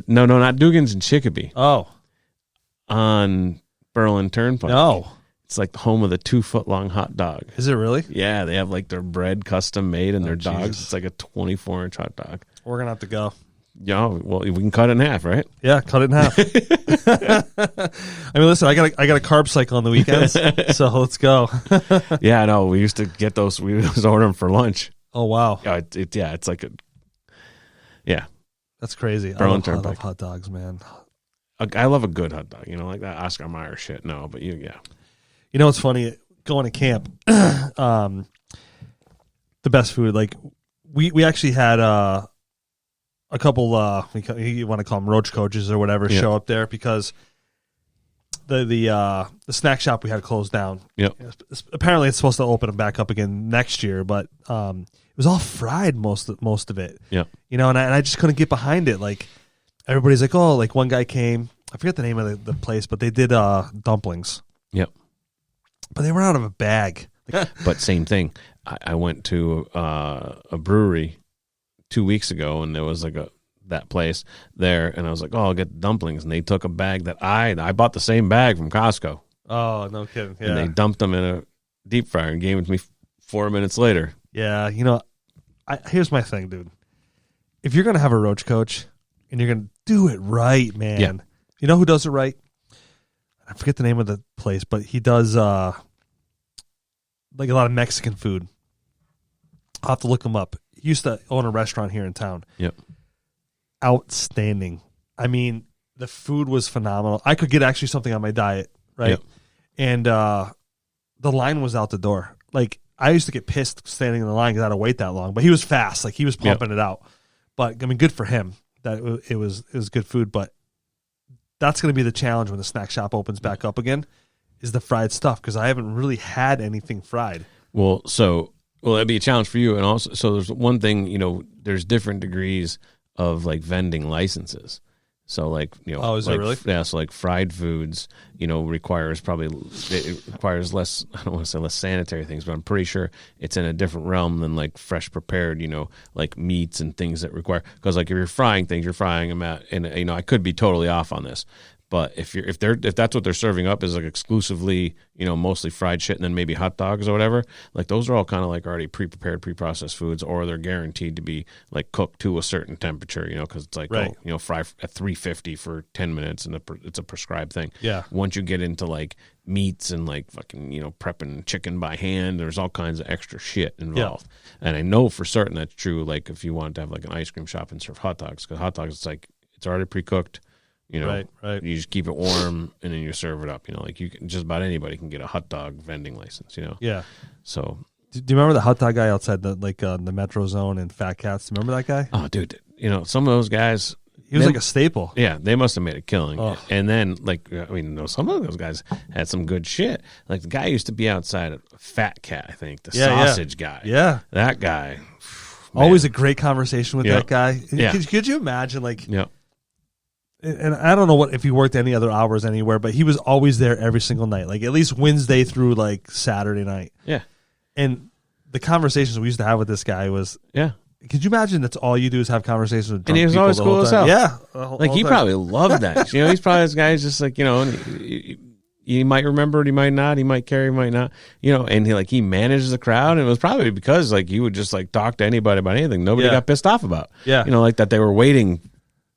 No, not Dugan's in Chicopee. Oh. On Berlin Turnpike. No. It's like the home of the 2-foot-long hot dog. Is it really? Yeah, they have like their bread custom made and their dogs. Jesus. It's like a 24-inch hot dog. We're gonna have to go. Yeah, well, we can cut it in half, right? Yeah, cut it in half. I mean, listen, I got a carb cycle on the weekends, so let's go. Yeah, no, we used to get those. We used to order them for lunch. Oh wow. Yeah, it's like yeah. That's crazy. Berlin I love Turnpike. hot dogs, man. I love a good hot dog. Like that Oscar Mayer shit. No, but yeah. You know what's funny? Going to camp, the best food. Like we actually had a couple you want to call them roach coaches or whatever show up there because the snack shop we had closed down. Yep. Apparently it's supposed to open it back up again next year, but it was all fried most of it. Yeah. You know, and I just couldn't get behind it. Like everybody's like, oh, like one guy came. I forget the name of the place, but they did dumplings. Yep. But they were out of a bag. But same thing. I went to a brewery 2 weeks ago, and there was like that place there, and I was like, oh, I'll get dumplings. And they took a bag that I bought the same bag from Costco. Oh, no kidding. Yeah. And they dumped them in a deep fryer and gave it to me 4 minutes later. Yeah, you know, here's my thing, dude. If you're going to have a roach coach and you're going to do it right, man. Yeah. You know who does it right? I forget the name of the place, but he does like a lot of Mexican food. I'll have to look him up. He used to own a restaurant here in town. Yep. Outstanding. I mean, the food was phenomenal. I could get actually something on my diet, right? Yep. And the line was out the door. Like, I used to get pissed standing in the line because I had to wait that long. But he was fast. Like, he was pumping it out. But, I mean, good for him that it was good food. But that's going to be the challenge when the snack shop opens back up again is the fried stuff because I haven't really had anything fried. Well, that'd be a challenge for you. And also, so there's one thing, you know, there's different degrees of like vending licenses. So like, you know, is like, it really? Yeah. So like fried foods, you know, requires less, I don't want to say less sanitary things, but I'm pretty sure it's in a different realm than like fresh prepared, you know, like meats and things that require, because like if you're frying things, you're frying them at, and you know, I could be totally off on this, but if that's what they're serving up is like exclusively, you know, mostly fried shit and then maybe hot dogs or whatever, like those are all kind of like already pre-prepared, pre-processed foods, or they're guaranteed to be like cooked to a certain temperature, you know, because it's like, right. oh, you know, fry at 350 for 10 minutes and it's a prescribed thing. Yeah. Once you get into like meats and like fucking, you know, prepping chicken by hand, there's all kinds of extra shit involved. Yeah. And I know for certain that's true. Like if you wanted to have like an ice cream shop and serve hot dogs, because hot dogs, it's like, it's already pre-cooked. You know, right. You just keep it warm and then you serve it up. You know, like you can, just about anybody can get a hot dog vending license. You know, Yeah. So, Do you remember the hot dog guy outside the Metro Zone and Fat Cats? Do you remember that guy? oh, dude, you know, some of those guys, He was like a staple. yeah, they must have made a killing. Oh. And then, like, I mean, you know, some of those guys had some good shit. Like the guy used to be outside a Fat Cat, I think, the sausage guy. Yeah. That guy. Always a great conversation with that guy. Yeah. Could you imagine, like, Yeah. and I don't know if he worked any other hours anywhere, but he was always there every single night, like at least Wednesday through like Saturday night. Yeah. And the conversations we used to have with this guy was, Yeah. could you imagine that's all you do is have conversations with drunk And he was people always the cool whole as time? hell. Yeah. Like he probably loved that. You know, he's probably this guy who's just like, you know, and he might remember it, he might not, he might care, he might not, you know, and he manages the crowd, and it was probably because like he would just like talk to anybody about anything nobody got pissed off about. Yeah. You know, like that they were waiting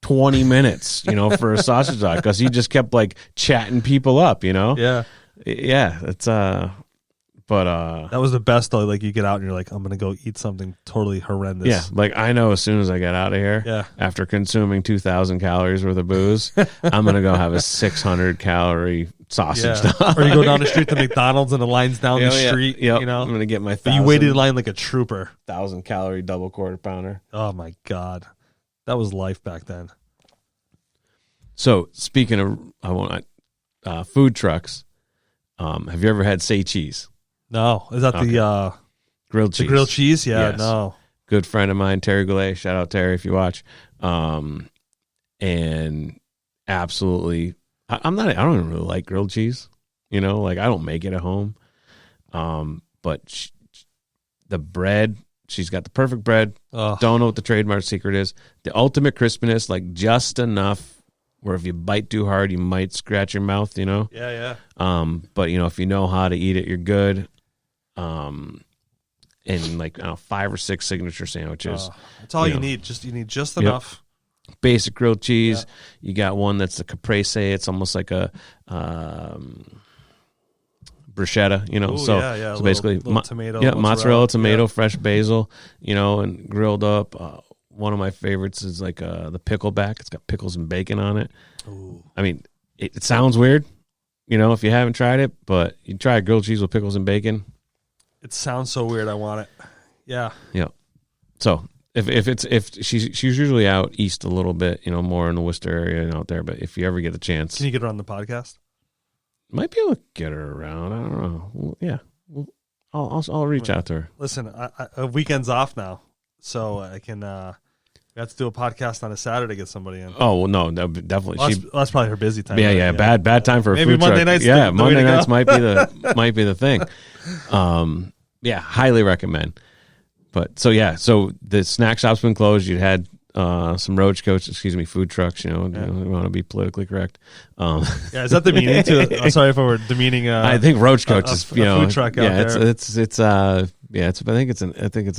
20 minutes, you know, for a sausage dog because he just kept like chatting people up, you know? Yeah. Yeah. It's, but, That was the best though. Like you get out and you're like, I'm going to go eat something totally horrendous. yeah, like I know as soon as I get out of here, after consuming 2,000 calories worth of booze, I'm going to go have a 600 calorie sausage dog. Or you go down the street to McDonald's and the line's down the street, Yep. you know? I'm going to get my But you waited in line like a trooper. 1,000 calorie double quarter pounder. Oh my God. That was life back then. So speaking of food trucks, have you ever had Say Cheese? No. Is that the Grilled cheese? The grilled cheese? Yeah, Yes. no. Good friend of mine, Terry Goulet. Shout out Terry if you watch. And absolutely, I don't even really like grilled cheese. You know, like I don't make it at home. But the bread, she's got the perfect bread. Oh. Don't know what the trademark secret is. The ultimate crispiness, like just enough where if you bite too hard, you might scratch your mouth, you know? Yeah. But, you know, if you know how to eat it, you're good. And like, I don't know, 5 or 6 signature sandwiches. That's all you know. need. You need just enough. Basic grilled cheese. Yeah. You got one that's the caprese. It's almost like a bruschetta, you know. Ooh, so little, basically, tomato, mozzarella, tomato, fresh basil, you know, and grilled up. One of my favorites is like the pickleback. It's got pickles and bacon on it. Ooh. I mean, it sounds weird, you know, if you haven't tried it, but you try grilled cheese with pickles and bacon. It sounds so weird. I want it. Yeah. Yeah. So if she's usually out east a little bit, more in the Worcester area and out there. But if you ever get a chance, Can you get her on the podcast? might be able to get her around. I don't know. Well, yeah. I'll reach out to her. Listen, I weekend's off now, so I can. We have to do a podcast on a Saturday to get somebody in. Oh well, no, definitely. Well, that's probably her busy time. Yeah. Bad time for a Maybe food Monday truck. nights. Yeah, Monday nights might be the thing. Yeah, highly recommend. But so the snack shop's been closed. You had some food trucks. We want to be politically correct. Yeah, is that demeaning to? I'm sorry if I were demeaning. I think roach coach is food truck out there. I think it's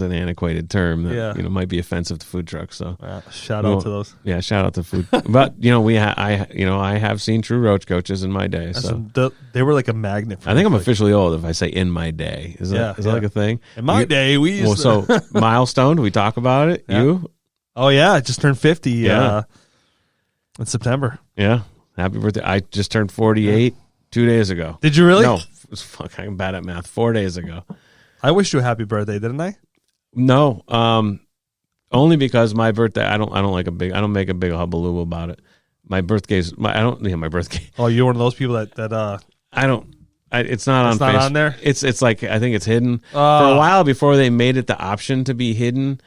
an antiquated term that might be offensive to food trucks. So shout out to those. Yeah, shout out to food. But I have seen true roach coaches in my day. So they were like a magnet. I think I'm officially old if I say in my day. Is that like a thing? In my day, we used so milestone. Do we talk about it? Yeah. You? Oh yeah, I just turned 50 in September. Yeah. Happy birthday. I just turned 48 2 days ago. Did you really? No. I'm bad at math. 4 days ago. I wished you a happy birthday, didn't I? No. Only because my birthday, I don't make a big hullabaloo about it. My birthday's my birthday. Oh, you're one of those people that it's not on there? It's like I think it's hidden. For a while before they made it the option to be hidden,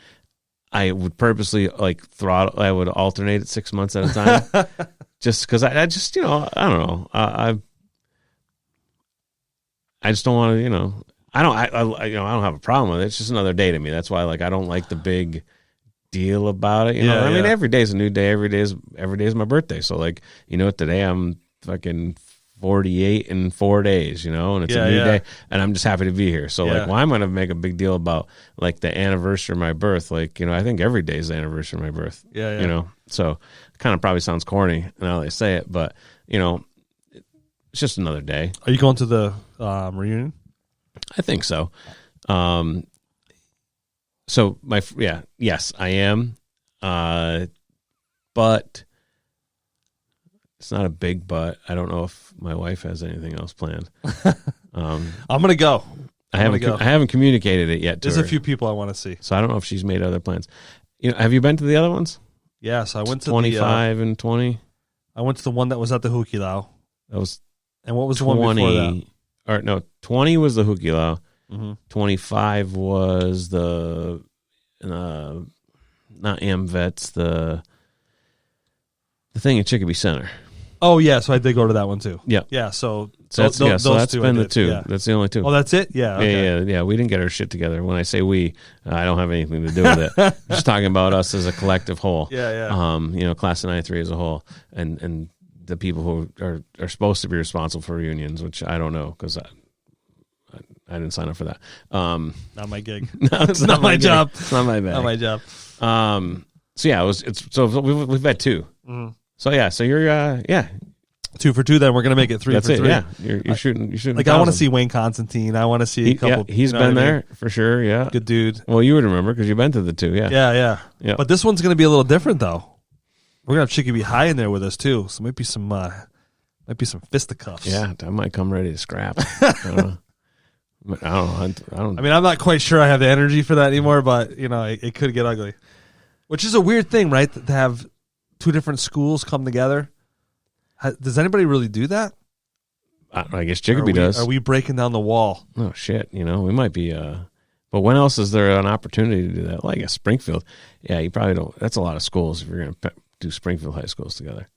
I would purposely I would alternate it 6 months at a time. Just because I just, I don't know. I just don't want to, I don't have a problem with it. It's just another day to me. That's why, I don't like the big deal about it. I mean, every day's a new day. Every day is my birthday. So, today I'm fucking 48 in 4 days, and it's a new day, and I'm just happy to be here. So, why am I going to make a big deal about, the anniversary of my birth? I think every day is the anniversary of my birth. So it kind of probably sounds corny now they say it, but, it's just another day. Are you going to the reunion? I think so. Yes, I am. But it's not a big but. I don't know if my wife has anything else planned. I'm gonna go. I haven't communicated it yet. There's a few people I want to see, so I don't know if she's made other plans. Have you been to the other ones? Yes, I went to 25 and 20. I went to the one that was at the Hukilau. That was, and what was the one before that? Or no, 20 was the Hukilau. Mm-hmm. 25 was the not AmVets, the thing in Chicopee Center. Oh yeah, so I did go to that one too. Yeah, yeah. So that's been the two. Yeah. That's the only two. Oh, that's it. Yeah, okay. yeah. We didn't get our shit together. When I say we, I don't have anything to do with it. I'm just talking about us as a collective whole. Yeah. Class of '93 as a whole, and the people who are supposed to be responsible for reunions, which I don't know because I didn't sign up for that. Not my gig. No, it's not my job. It's not my bag. Not my job. So yeah, we've had two. Mm-hmm. So yeah, so you're 2 for 2. Then we're gonna make it 3 That's for it, 3. Yeah, you're shooting. Like I want to see Wayne Constantine. I want to see a couple. Yeah, he's been there for sure. Yeah, good dude. Well, you would remember because you've been to the two. Yeah. But this one's gonna be a little different though. We're gonna have Chicopee High in there with us too. So might be some fisticuffs. Yeah, I might come ready to scrap. I don't know. I mean, I'm not quite sure I have the energy for that anymore, but it could get ugly. Which is a weird thing, right? To have two different schools come together. Does anybody really do that? I guess Chicopee does. Are we breaking down the wall? Oh shit! We might be. But when else is there an opportunity to do that? Well, I guess Springfield. Yeah, you probably don't. That's a lot of schools if you're going to do Springfield high schools together.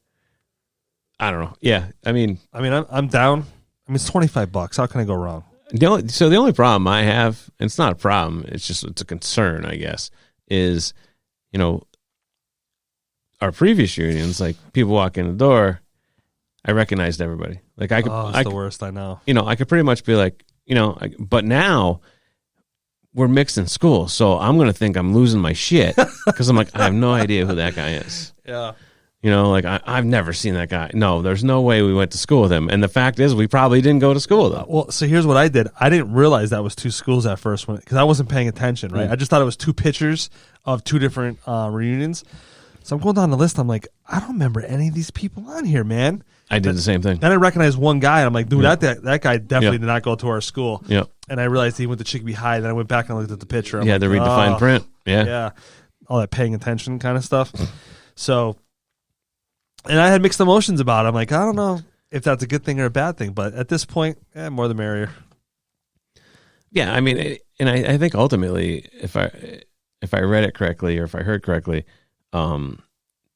I don't know. Yeah, I mean, I'm down. I mean, it's $25. How can I go wrong? The only problem I have, and it's not a problem, it's a concern, I guess, is, our previous unions, like people walk in the door, I recognized everybody. Like I could, it's the worst, I know. I could pretty much be like, but now we're mixed in school, so I'm going to think I'm losing my shit because I'm like, I have no idea who that guy is. Yeah. I've never seen that guy. No, there's no way we went to school with him. And the fact is, we probably didn't go to school, though. Well, so here's what I did. I didn't realize that was two schools at first because I wasn't paying attention, right? I just thought it was two pictures of two different reunions. So I'm going down the list. I'm like, I don't remember any of these people on here, man. I did the same thing. Then I recognized one guy. And I'm like, dude, that guy definitely did not go to our school. Yep. and I realized he went to Chicopee High. Then I went back and looked at the picture. I'm Yeah, the like, redefined oh, print. Yeah. yeah, all that paying attention kind of stuff. So, and I had mixed emotions about it. I'm like, I don't know if that's a good thing or a bad thing, but at this point, more the merrier. Yeah, I mean, and I think ultimately, if I read it correctly or if I heard correctly,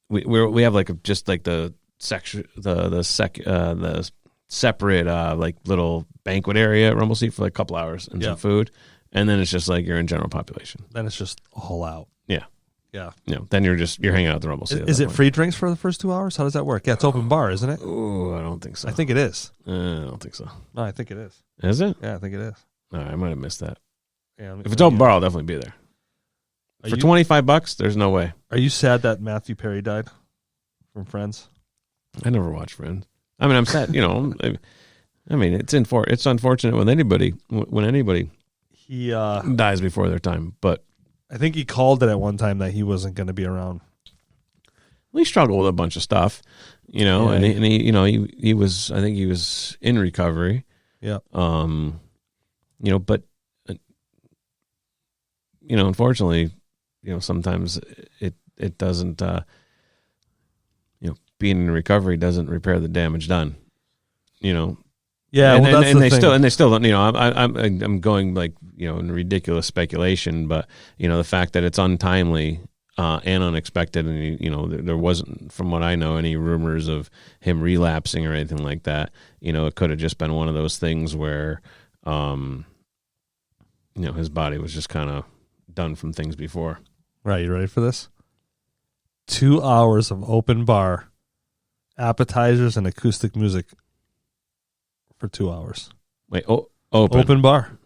we have like just like the section, the separate like little banquet area at Rumble Seat for like a couple hours and some food, and then it's just like you're in general population. Then it's just all out. Yeah, yeah. Then you're hanging out at the Rumble Seat. Is it free drinks for the first 2 hours? How does that work? Yeah, it's open bar, isn't it? Oh, I don't think so. I think it is. I don't think so. No, I think it is. Is it? Yeah, I think it is. All right, I might have missed that. Yeah, if it's open bar, I'll definitely be there. For $25, there's no way. Are you sad that Matthew Perry died from Friends? I never watched Friends. I mean, I'm sad. I mean, it's unfortunate when anybody he dies before their time. But I think he called it at one time that he wasn't going to be around. He struggled with a bunch of stuff, and he was. I think he was in recovery. Yeah. But unfortunately, sometimes it doesn't. Being in recovery doesn't repair the damage done. Yeah, and they still don't. I'm going like in ridiculous speculation, but the fact that it's untimely and unexpected, and there wasn't, from what I know, any rumors of him relapsing or anything like that. It could have just been one of those things where, his body was just kind of done from things before. Right, you ready for this? 2 hours of open bar, appetizers and acoustic music for 2 hours. Wait, open bar,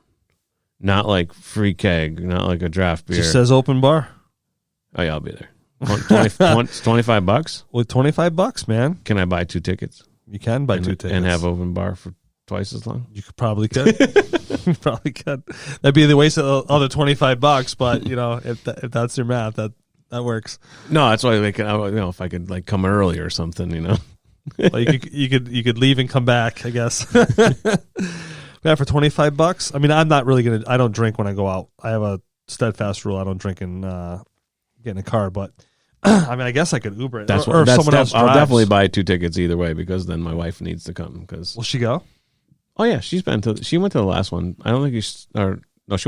not like free keg, not like a draft beer. It just says open bar. Oh yeah, I'll be there. $25. With $25, man. Can I buy 2 tickets? You can buy 2 tickets and have open bar for twice as long. You probably could. You probably could. That'd be the waste of the other $25, but if that's your math, that works. No, that's why if I could like come early or something, Well, you could leave and come back, I guess. Yeah, for $25. I mean, I'm not really I don't drink when I go out. I have a steadfast rule. I don't drink and get in a car, but I mean, I guess I could Uber it. Or someone else drives. I'll definitely buy 2 tickets either way, because then my wife needs to come. Will she go? Oh yeah, she went to the last one. I don't think she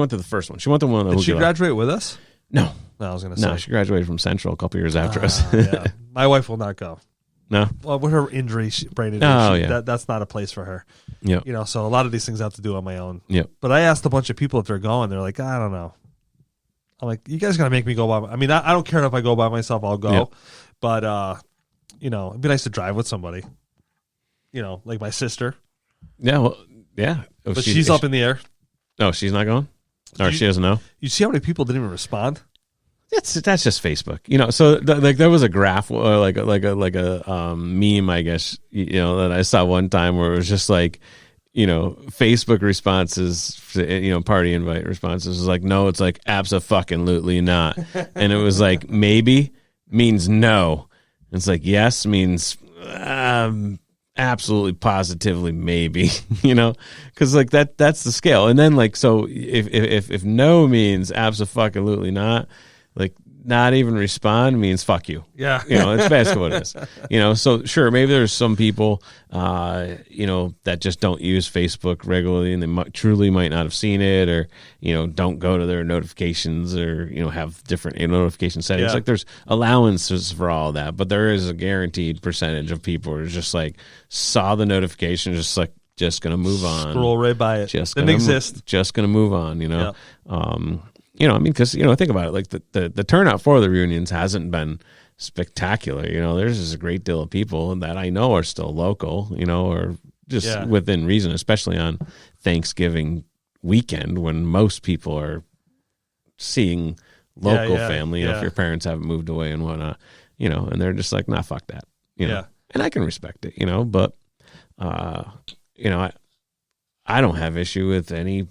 went to the first one. She went to one of the. Did she graduate with us? No. No, I was going to say. No, she graduated from Central a couple years after us. Yeah. My wife will not go. No. Well, with her injury, brain injury, that's not a place for her. Yeah. So a lot of these things I have to do on my own. Yeah. But I asked a bunch of people if they're going. They're like, I don't know. I'm like, you guys got to make me go by. I mean, I don't care if I go by myself. I'll go. Yeah. But, it'd be nice to drive with somebody. Like my sister. Yeah. Well, yeah. But she's up in the air. Oh, she's not going? Or she doesn't know? You see how many people didn't even respond? That's just Facebook, So like there was a graph, like a meme, I guess, that I saw one time where it was just like, Facebook responses, party invite responses was like, no, it's like abso-fucking-lutely not, and it was like maybe means no, it's like yes means absolutely positively maybe, because like that's the scale, and then like so if no means abso-fucking-lutely not. Like, not even respond means fuck you. Yeah. It's basically what it is. So sure, maybe there's some people, that just don't use Facebook regularly, and they truly might not have seen it, or, don't go to their notifications, or, have different notification settings. Yeah. Like, there's allowances for all that, but there is a guaranteed percentage of people who are just like, saw the notification, just going to move on. Scroll right by it. Didn't exist. Just going to move on, Yeah. Because, think about it, like the turnout for the reunions hasn't been spectacular. There's just a great deal of people that I know are still local, or just within reason, especially on Thanksgiving weekend when most people are seeing local family, if your parents haven't moved away and whatnot, and they're just like, nah, fuck that, and I can respect it, but, I don't have issue with any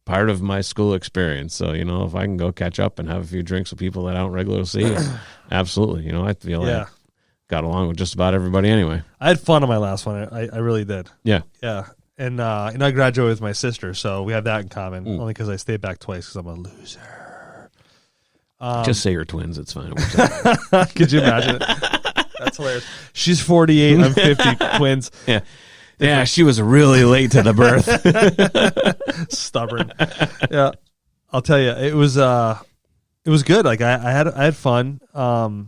part of my school experience. So, if I can go catch up and have a few drinks with people that I don't regularly see, absolutely. I feel like I got along with just about everybody anyway. I had fun on my last one. I really did. Yeah. Yeah. And I graduated with my sister, so we have that in common. Only because I stayed back twice because I'm a loser. Just say you're twins. It's fine. Could you imagine it? That's hilarious. She's 48. I'm 50. Twins. Yeah. Yeah, she was really late to the birth. Stubborn. Yeah. I'll tell you, it was good. Like I had fun. How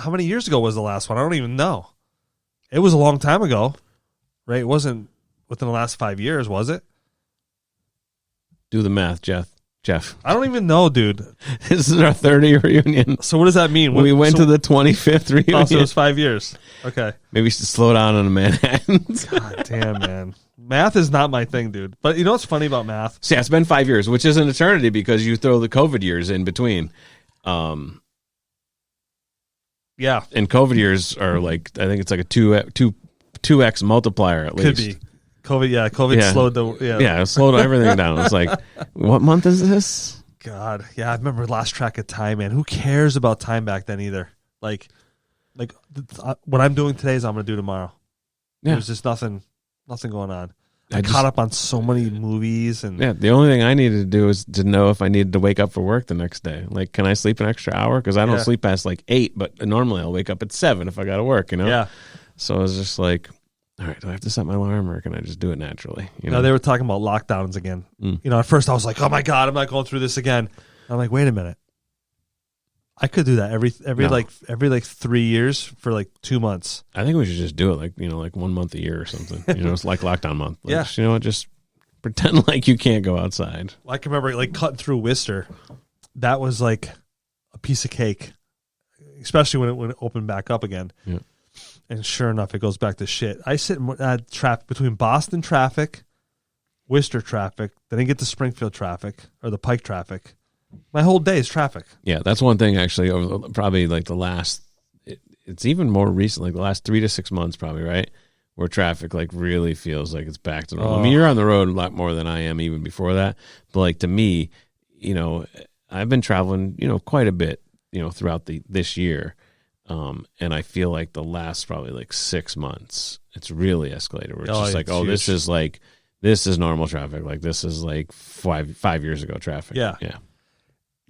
many years ago was the last one? I don't even know. It was a long time ago. Right? It wasn't within the last 5 years, was it? Do the math, Jeff. I don't even know, dude. This is our 30th reunion. So what does that mean? We went to the 25th reunion. Oh, so it was 5 years. Okay. Maybe we should slow down on the Manhattans. God damn, man. Math is not my thing, dude. But you know what's funny about math? So yeah, it's been 5 years, which is an eternity because you throw the COVID years in between. Yeah. And COVID years are like, I think it's like a 2x multiplier at least. Could be. COVID slowed the... Yeah, it slowed everything down. It's like, what month is this? God. Yeah, I remember lost track of time, man. Who cares about time back then either? Like what I'm doing today is I'm going to do tomorrow. Yeah. There's just nothing going on. I caught up on so many movies. And yeah, the only thing I needed to do is to know if I needed to wake up for work the next day. Like, can I sleep an extra hour? Because I don't sleep past like 8, but normally I'll wake up at 7 if I got to work, you know? Yeah. So I was just like, all right, do I have to set my alarm or can I just do it naturally? You know? No, they were talking about lockdowns again. You know, at first I was like, oh my God, I'm not going through this again. I'm like, wait a minute. I could do that every 3 years for like 2 months. I think we should just do it like 1 month a year or something. You know, it's like lockdown month. Like, Yeah. You know what? Just pretend like you can't go outside. Well, I can remember like cutting through Worcester. That was like a piece of cake, especially when it opened back up again. Yeah. And sure enough, it goes back to shit. I sit in traffic between Boston traffic, Worcester traffic, then I get to Springfield traffic or the Pike traffic. My whole day is traffic. Yeah, that's one thing actually over probably like the last, it's even more recent, like the last 3 to 6 months probably, right? Where traffic like really feels like it's back to normal. I mean, you're on the road a lot more than I am even before that. But like to me, you know, I've been traveling, you know, quite a bit, you know, throughout this year. And I feel like the last probably like 6 months, it's really escalated. Where it's just like, huge. this is normal traffic. Like this is like five years ago traffic. Yeah. Yeah.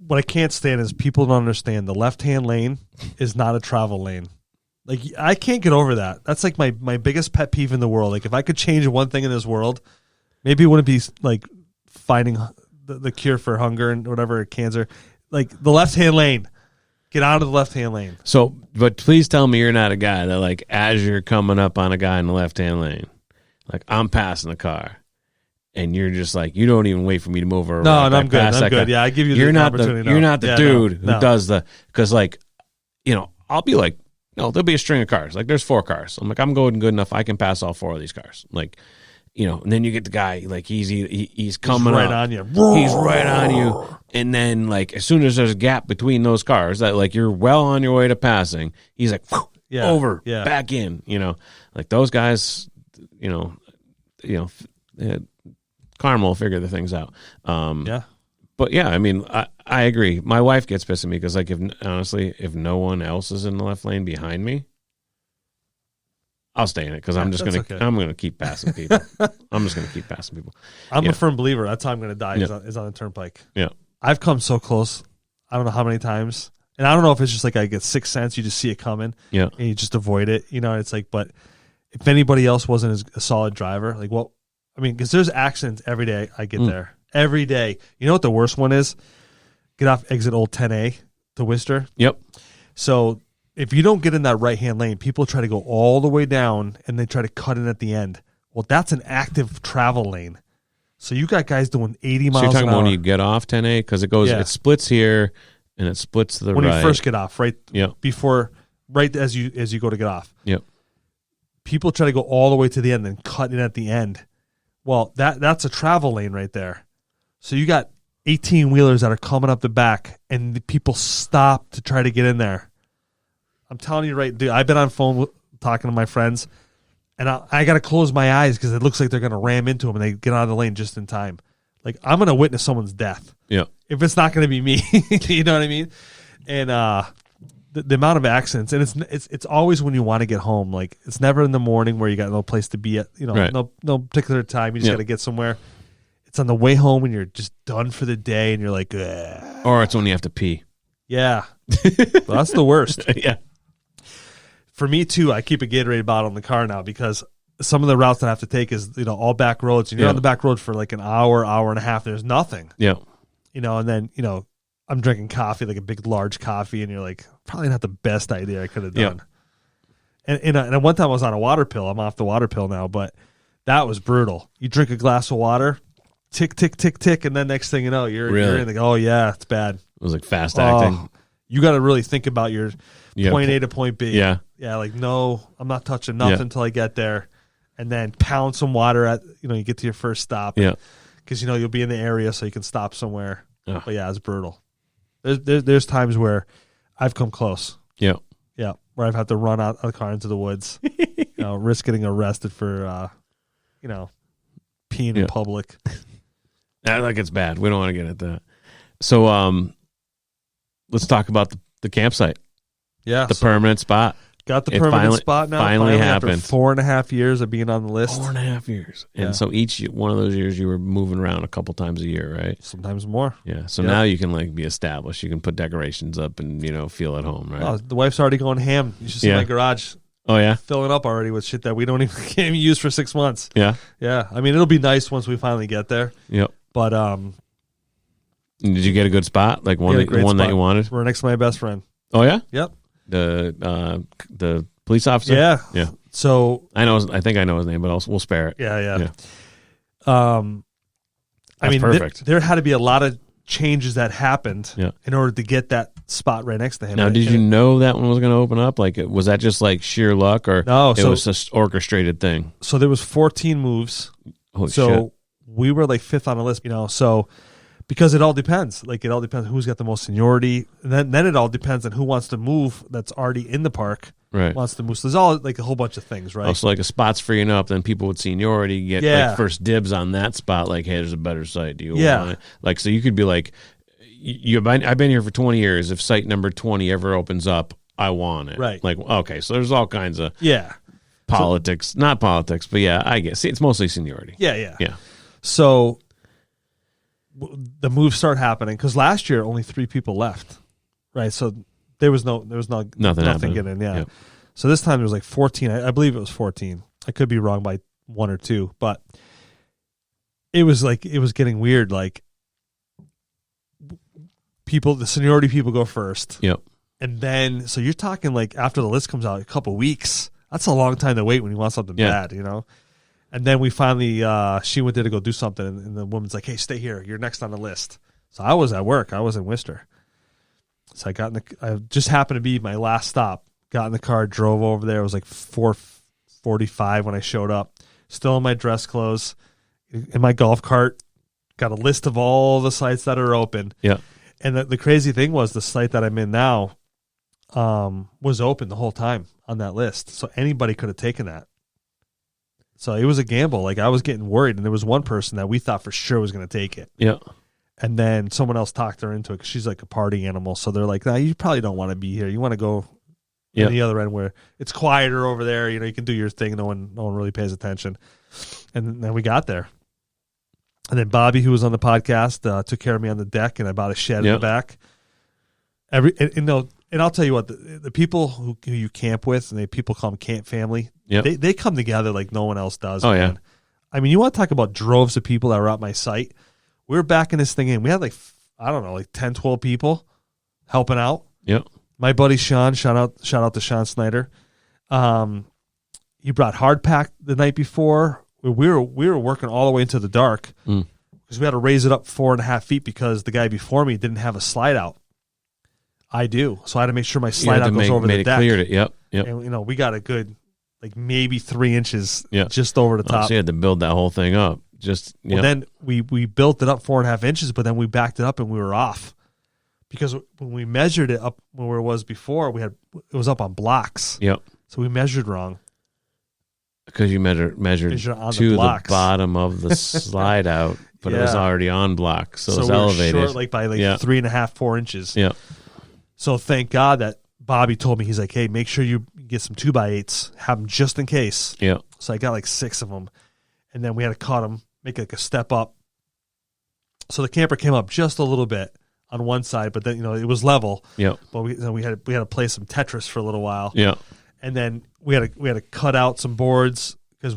What I can't stand is people don't understand the left-hand lane is not a travel lane. Like I can't get over that. That's like my biggest pet peeve in the world. Like if I could change one thing in this world, maybe it wouldn't be like finding the cure for hunger and whatever, cancer. Like the left-hand lane. Get out of the left-hand lane. So, but please tell me you're not a guy that like as you're coming up on a guy in the left-hand lane, like I'm passing the car, and you're just like you don't even wait for me to move over. No, I'm good. I'm good. Yeah, I give you the opportunity. You're not the dude who does because like, you know, I'll be like, no, there'll be a string of cars. Like there's 4 cars. I'm like, I'm going good enough. I can pass all 4 of these cars. Like, you know, and then you get the guy like he's coming right up. on you. He's right on you. And then like as soon as there's a gap between those cars that like you're well on your way to passing, he's like over, back in, you know. Like those guys, you know, karma will figure the things out. But yeah, I mean, I agree. My wife gets pissed at me because like if no one else is in the left lane behind me, I'll stay in it because I'm gonna keep passing people. I'm just gonna keep passing people. I'm a firm believer. That's how I'm gonna die is on the turnpike. Yeah, I've come so close. I don't know how many times, and I don't know if it's just like I get 6 cents. You just see it coming, and you just avoid it. You know, it's like, but if anybody else wasn't a solid driver, like what? I mean, because there's accidents every day. I get there every day. You know what the worst one is? Get off exit old 10A to Worcester. Yep. So if you don't get in that right-hand lane, people try to go all the way down, and they try to cut in at the end. Well, that's an active travel lane. So you got guys doing 80 miles an hour. So you're talking when you get off 10A? Because it goes, it splits here, and it splits to the right. When you first get off, right? Yeah. Right as you go to get off. Yep. People try to go all the way to the end and cut in at the end. Well, that's a travel lane right there. So you got 18-wheelers that are coming up the back, and the people stop to try to get in there. I'm telling you right, dude, I've been on phone talking to my friends, and I got to close my eyes because it looks like they're going to ram into them, and they get out of the lane just in time. Like, I'm going to witness someone's death. Yeah. If it's not going to be me. You know what I mean? And the amount of accidents, and it's always when you want to get home. Like, it's never in the morning where you got no place to be at, Right. no particular time. You just got to get somewhere. It's on the way home when you're just done for the day, and you're like, ugh. Or it's when you have to pee. Yeah. Well, that's the worst. Yeah. For me too, I keep a Gatorade bottle in the car now because some of the routes that I have to take is, all back roads. And you're on the back road for like an hour and a half. There's nothing. Yeah. And then, I'm drinking coffee, like a big, large coffee, and you're like, probably not the best idea I could have done. And one time I was on a water pill. I'm off the water pill now, but that was brutal. You drink a glass of water, tick, tick, tick, tick, and then next thing you know, you're in the, oh, yeah, it's bad. It was like fast acting. You got to really think about your point A to point B. Yeah. Yeah, like, no, I'm not touching nothing until I get there. And then pound some water at, you get to your first stop. Yeah. Because, you'll be in the area so you can stop somewhere. Oh. But, yeah, it's brutal. There's times where I've come close. Yeah. Yeah, where I've had to run out of the car into the woods. Risk getting arrested for, peeing in public. Like, it's bad. We don't want to get at that. So let's talk about the campsite. Yeah. The permanent spot. Got the permanent spot now. Finally happened. After 4.5 years of being on the list. 4.5 years. Yeah. And so each one of those years you were moving around a couple times a year, right? Sometimes more. Yeah. So now you can be established. You can put decorations up and, feel at home, right? Oh, the wife's already going ham. You should see my garage. Oh, yeah? Filling up already with shit that we can't even use for 6 months. Yeah. Yeah. I mean, it'll be nice once we finally get there. Yep. But did you get a good spot? Like one that you wanted? We're next to my best friend. Oh, yeah? Yep. The police officer? Yeah. Yeah. So I think I know his name, but we'll spare it. Yeah. I mean, perfect. There had to be a lot of changes that happened in order to get that spot right next to him. Now, did you know that one was going to open up? Like, was that just like sheer luck, or no? It was an orchestrated thing. So there was 14 moves. Holy so shit. We were like 5th on the list, So because it all depends. Like, it all depends who's got the most seniority, and then it all depends on who wants to move. That's already in the park. Right. Wants to move. So there's all like a whole bunch of things, right? Also, like a spot's freeing up, then people with seniority get like first dibs on that spot. Like, hey, there's a better site. Do you want it? Like, so you could be like, I've been here for 20 years. If site number 20 ever opens up, I want it. Right. Like, okay, so there's all kinds of politics, not politics, but I guess it's mostly seniority. Yeah. So the moves start happening because last year only 3 people left, right? So there was nothing getting in. Yeah. Yep. So this time there was like 14. I believe it was 14. I could be wrong by 1 or 2, but it was getting weird. Like, the seniority people go first. Yep. And then, so you're talking like after the list comes out, a couple of weeks. That's a long time to wait when you want something bad, And then we finally, she went there to go do something, and the woman's like, "Hey, stay here. You're next on the list." So I was at work. I was in Worcester. So I just happened to be my last stop. Got in the car, drove over there. It was like 4:45 when I showed up. Still in my dress clothes, in my golf cart. Got a list of all the sites that are open. Yeah. And the crazy thing was the site that I'm in now was open the whole time on that list. So anybody could have taken that. So it was a gamble. Like, I was getting worried, and there was one person that we thought for sure was going to take it. Yeah. And then someone else talked her into it because she's like a party animal. So they're like, "Nah, you probably don't want to be here. You want to go on the other end where it's quieter over there. You can do your thing. No one really pays attention." And then we got there. And then Bobby, who was on the podcast, took care of me on the deck, and I bought a shed in the back. And I'll tell you what, the people who you camp with, and people call them camp family, they come together like no one else does. Oh, man. yeah. I mean, you want to talk about droves of people that were at my site? We were backing this thing in. We had 10, 12 people helping out. Yep. My buddy Sean, shout out to Sean Snyder. He brought hard pack the night before. We were working all the way into the dark because we had to raise it up 4.5 feet because the guy before me didn't have a slide out. I do, so I had to make sure my slide out goes over the deck. Cleared it. Yep. And we got a good maybe 3 inches just over the top. So you had to build that whole thing up. Well, then we built it up 4.5 inches, but then we backed it up and we were off because when we measured it up where it was before, it was up on blocks. Yep. So we measured wrong. Because you measured to the bottom of the slide out, but it was already on blocks, so it was elevated. Short, by 3.5, 4 inches. Yeah. So thank God that Bobby told me, he's like, hey, make sure you get some 2x8s, have them just in case. Yeah. So I got like 6 of them, and then we had to cut them, make like a step up. So the camper came up just a little bit on one side, but then it was level. Yeah. But we had to play some Tetris for a little while. Yeah. And then we had to cut out some boards because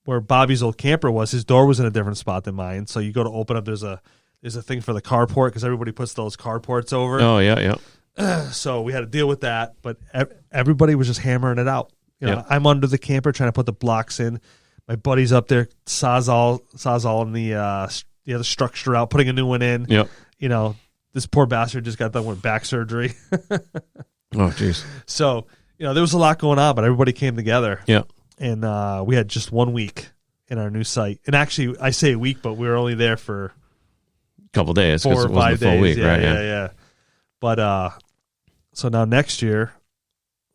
where Bobby's old camper was, his door was in a different spot than mine. So you go to open up, there's a thing for the carport because everybody puts those carports over. Oh yeah, yeah. So we had to deal with that, but everybody was just hammering it out. I'm under the camper trying to put the blocks in. My buddy's up there sawzalling the structure out, putting a new one in. Yep. This poor bastard just got done with back surgery. Oh, jeez. So, there was a lot going on, but everybody came together. Yeah. And we had just 1 week in our new site. And actually, I say a week, but we were only there for a couple days 4 or 5 it wasn't a full days. week, right? Yeah. But so now next year,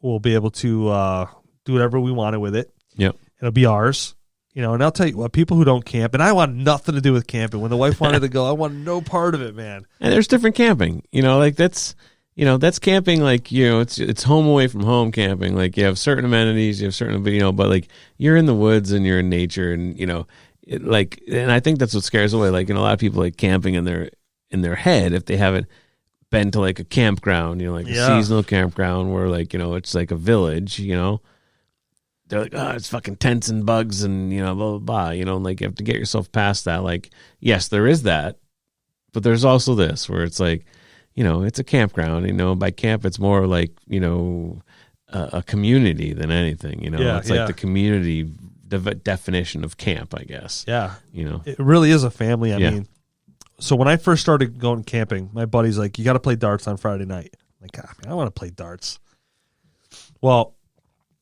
we'll be able to do whatever we wanted with it. Yep. It'll be ours. And I'll tell you what, people who don't camp, and I want nothing to do with camping. When the wife wanted to go, I want no part of it, man. And there's different camping. That's camping. Like it's home away from home camping. Like you have certain amenities, you have certain, but like you're in the woods and you're in nature, and and I think that's what scares away. Like a lot of people like camping in their head if they haven't been to like a campground, a seasonal campground where like it's like a village, They're like, oh, it's fucking tents and bugs and, blah, blah, blah. Like you have to get yourself past that. Like, yes, there is that. But there's also this where it's like, it's a campground. By camp, it's more like, a community than anything. It's like the community definition of camp, I guess. Yeah. It really is a family. I mean, so when I first started going camping, my buddy's like, you got to play darts on Friday night. I'm like, I want to play darts. Well,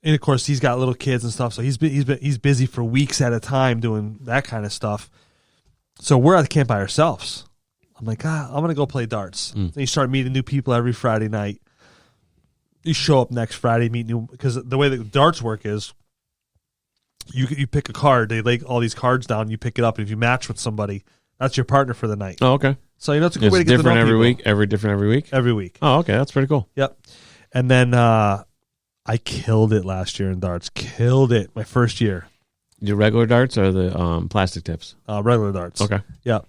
and of course, he's got little kids and stuff, so he's busy for weeks at a time doing that kind of stuff. So we're at the camp by ourselves. I'm like, I'm gonna go play darts. Then you start meeting new people every Friday night. You show up next Friday, meet new, because the way that darts work is, you pick a card. They lay all these cards down. You pick it up, and if you match with somebody, that's your partner for the night. Oh, okay. So it's a good way to get to know every people. week. Different every week. Every week. Oh, okay, that's pretty cool. Yep. And then I killed it last year in darts. Killed it my first year. Your regular darts or the plastic tips? Regular darts. Okay. Yeah.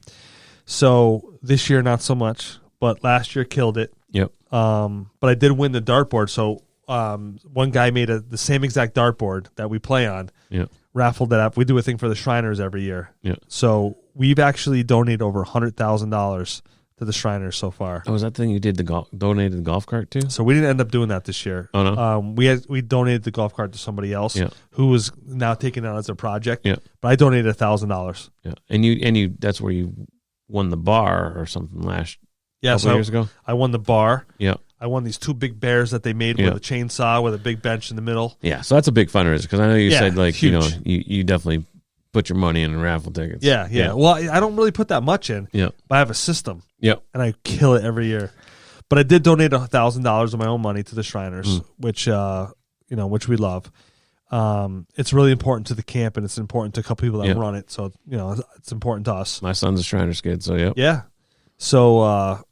So this year, not so much, but last year killed it. Yep. But I did win the dartboard. So one guy made the same exact dartboard that we play on. Yeah. Raffled that up. We do a thing for the Shriners every year. Yeah. So we've actually donated over $100,000 to the Shriners so far. Oh, was that the thing you did donated the golf cart to? So we didn't end up doing that this year. Oh no. We donated the golf cart to somebody else who was now taking it on as a project. Yeah. But I donated $1,000. Yeah. And you that's where you won the bar or something last couple years ago. I won the bar. Yeah. I won these 2 big bears that they made with a chainsaw with a big bench in the middle. Yeah. So that's a big fundraiser because I know you said like huge. you definitely put your money in raffle tickets. Yeah. Well, I don't really put that much in. Yeah. But I have a system. Yeah. And I kill it every year. But I did donate $1,000 of my own money to the Shriners, which we love. It's really important to the camp, and it's important to a couple people that run it. So it's important to us. My son's a Shriners kid, so yeah. So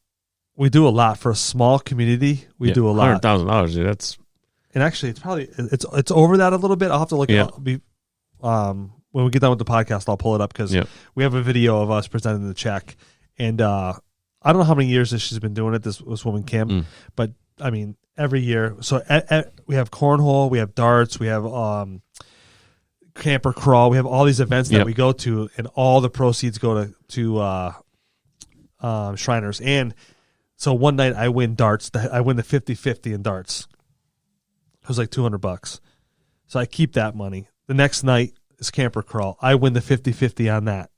we do a lot for a small community. We do a lot. $100,000, dude. That's and actually it's over that a little bit. I'll have to look it up. When we get done with the podcast, I'll pull it up because we have a video of us presenting the check. And I don't know how many years she's been doing it, this woman Kim, but I mean every year. So we have cornhole, we have darts, we have camper crawl, we have all these events that we go to, and all the proceeds go to Shriners. And so one night I win darts. I win the 50-50 in darts. It was like $200. So I keep that money. The next night is camper crawl. I win the 50-50 on that.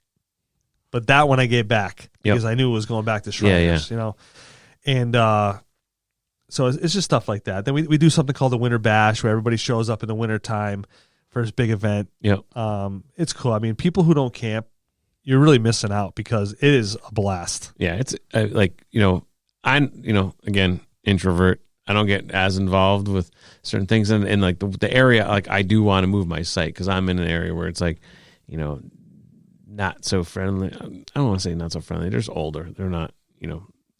But that one I gave back because I knew it was going back to Shriners, And so it's just stuff like that. Then we do something called the Winter Bash where everybody shows up in the winter time for this big event. It's cool. I mean, people who don't camp, you're really missing out because it is a blast. Yeah, it's I'm again, introvert. I don't get as involved with certain things, and like the area, like I do want to move my site because I'm in an area where it's like, not so friendly. I don't want to say not so friendly. They're just older. They're not,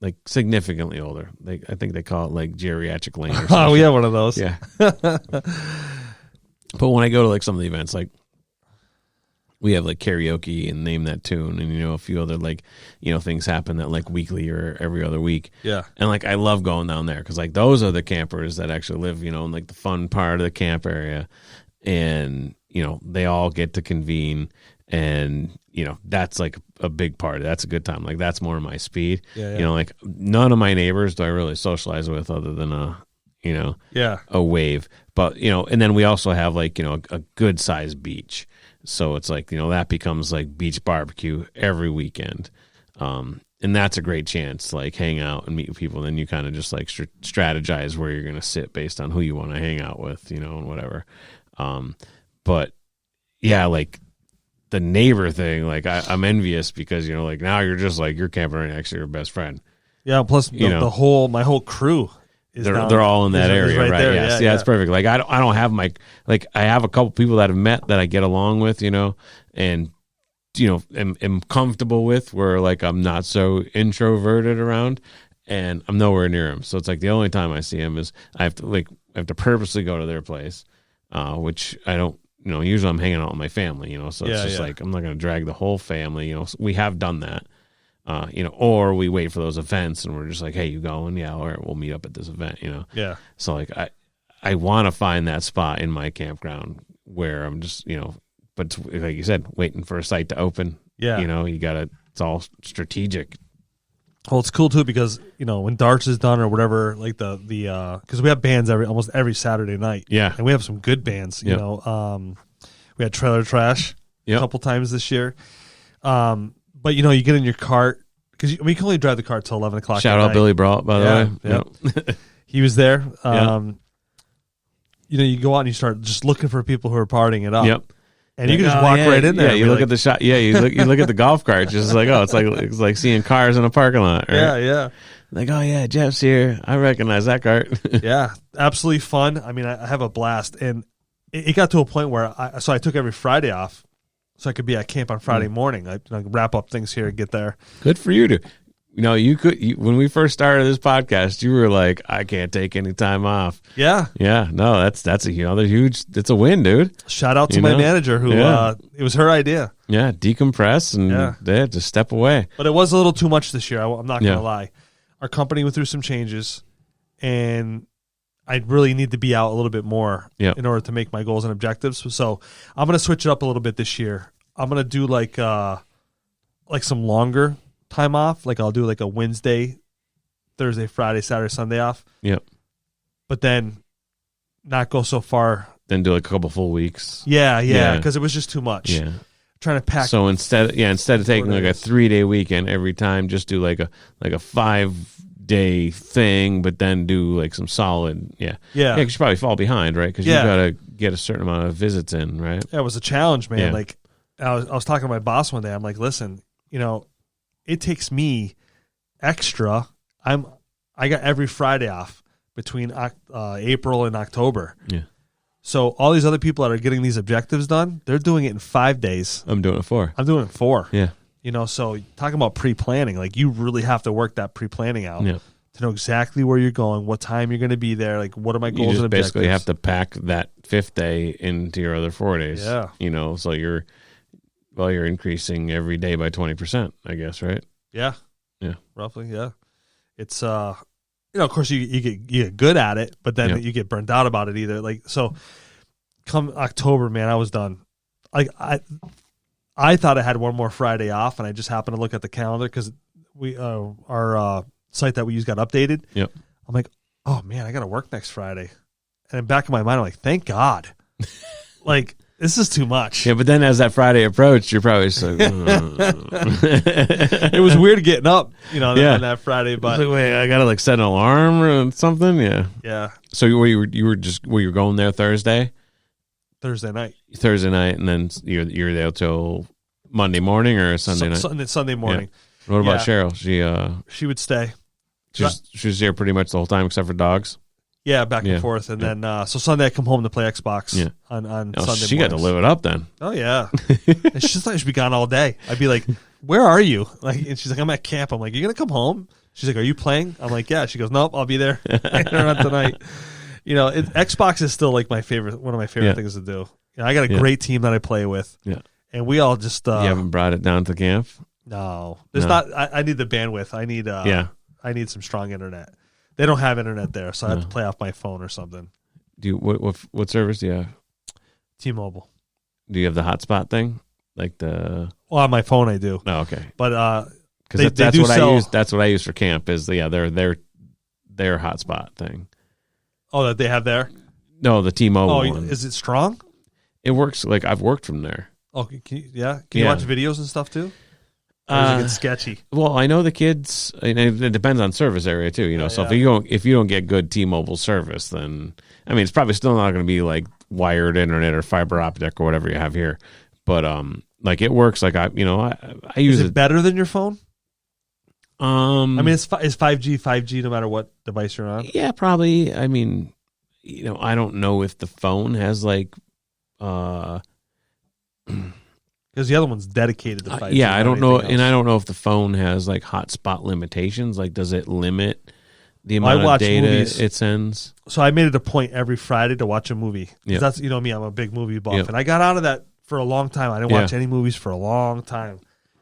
like significantly older. I think they call it like geriatric lane. Or Oh, something. we have one of those. Yeah. But when I go to like some of the events, like we have like karaoke and name that tune, and a few other like things happen that like weekly or every other week. Yeah. And like I love going down there because like those are the campers that actually live in like the fun part of the camp area, and they all get to convene, and that's like a big part. That's a good time. Like that's more my speed. Yeah. Like none of my neighbors do I really socialize with other than a wave. But and then we also have like a good sized beach. So it's like, that becomes like beach barbecue every weekend. And that's a great chance to like hang out and meet with people. Then you kind of just like strategize where you're going to sit based on who you want to hang out with, and whatever. But yeah, like the neighbor thing, like I'm envious because, like now you're just like, you're camping right next to your best friend. Yeah. Plus my whole crew. They're all in that area, right? There. Yes. Yeah, it's perfect. Like I don't have I have a couple people that I've met that I get along with, and am comfortable with, where like I'm not so introverted around, and I'm nowhere near them. So it's like the only time I see them is I have to purposely go to their place, which I don't. Usually I'm hanging out with my family, so it's just like I'm not going to drag the whole family. So we have done that. Or we wait for those events and we're just like, hey, you going? Yeah, all right, we'll meet up at this event, Yeah. So like I want to find that spot in my campground where I'm just, but like you said, waiting for a site to open. Yeah. It's all strategic. Well, it's cool too because, when darts is done or whatever, like because we have bands almost every Saturday night. Yeah. And we have some good bands, we had Trailer Trash a couple times this year. But you get in your cart because we can only drive the cart till 11 o'clock. Shout out Billy Brault, by the way. Yeah. He was there. You go out and you start just looking for people who are partying it up. Yep. And you can just walk right in there. Yeah, you look at the shot. Yeah, you look at the golf cart. Just like, it's like seeing cars in a parking lot. Right? Yeah. Like, oh yeah, Jeff's here. I recognize that cart. Yeah, absolutely fun. I mean, I have a blast, and it got to a point where I took every Friday off. So I could be at camp on Friday morning. I wrap up things here and get there. Good for you to. You could. When we first started this podcast, you were like, I can't take any time off. Yeah. Yeah. No, that's a huge. It's a win, dude. Shout out to my manager who it was her idea. Yeah, decompress and just step away. But it was a little too much this year. I'm not gonna lie. Our company went through some changes, and I really need to be out a little bit more in order to make my goals and objectives. So I'm going to switch it up a little bit this year. I'm going to do like some longer time off. Like I'll do like a Wednesday, Thursday, Friday, Saturday, Sunday off. Yep. But then not go so far. Then do like a couple full weeks. Yeah. Because it was just too much. Yeah. Trying to pack. So instead of taking like a 3-day weekend every time, just do like a 5-day thing, but then do like some solid, because you probably fall behind, right? Because you got to get a certain amount of visits in, right? Yeah, it was a challenge, man. Yeah. Like I was talking to my boss one day. I'm like, listen, it takes me extra. I got every Friday off between April and October. Yeah. So all these other people that are getting these objectives done, they're doing it in 5 days. I'm doing it 4. I'm doing it 4. Yeah. So talking about pre-planning, like you really have to work that pre-planning out to know exactly where you're going, what time you're going to be there, like what are my goals and objectives. Basically have to pack that 5th day into your other 4 days. Yeah. So you're increasing every day by 20%, I guess, right? Yeah. Yeah. Roughly, yeah. It's of course you get good at it, but then you get burned out about it either. Like so come October, man, I was done. Like I thought I had one more Friday off, and I just happened to look at the calendar because we our site that we use got updated. Yep. I'm like, oh man, I got to work next Friday, and in the back of my mind, I'm like, thank God, like this is too much. Yeah, but then as that Friday approached, you're probably just like, it was weird getting up, on that Friday, but like, wait, I gotta like set an alarm or something. Yeah. Yeah. So you were going there Thursday night, and then you're there till Monday morning or Sunday night? Sunday morning. Yeah. What about Cheryl? She would stay. She was there pretty much the whole time except for dogs. Yeah, back and forth, and then so Sunday I come home to play Xbox. Yeah. on Sunday. She got to live it up then. Oh yeah, and she's like, she'd be gone all day. I'd be like, "Where are you?" Like, and she's like, "I'm at camp." I'm like, "You gonna come home?" She's like, "Are you playing?" I'm like, "Yeah." She goes, "Nope, I'll be there later on tonight." Xbox is still like one of my favorite things to do. I got a great team that I play with. Yeah. And we all just you haven't brought it down to camp? No. There's not I need the bandwidth. I need some strong internet. They don't have internet there, so I have to play off my phone or something. What service do you have? T-Mobile. Do you have the hotspot thing? Like the Well, on my phone I do. Oh, okay. But because that's what I use. That's what I use for camp. Is their hotspot thing. Oh, that they have there? No, the T-Mobile one. Is it strong? It works. Like I've worked from there. Oh, can you watch videos and stuff too? Or does it get sketchy? Well, I know the kids. It depends on service area too. So if you don't get good T-Mobile service, then it's probably still not going to be like wired internet or fiber optic or whatever you have here. But like it works. Like I use it. Is it better than your phone? Is 5G no matter what device you're on? Yeah, probably. I don't know if the phone has like. Because the other one's dedicated to 5G. Yeah, I don't know, and I don't know if the phone has like hotspot limitations. Like, does it limit the amount of data it sends? So I made it a point every Friday to watch a movie. Yeah. That's me. I'm a big movie buff, and I got out of that for a long time. I didn't watch any movies for a long time.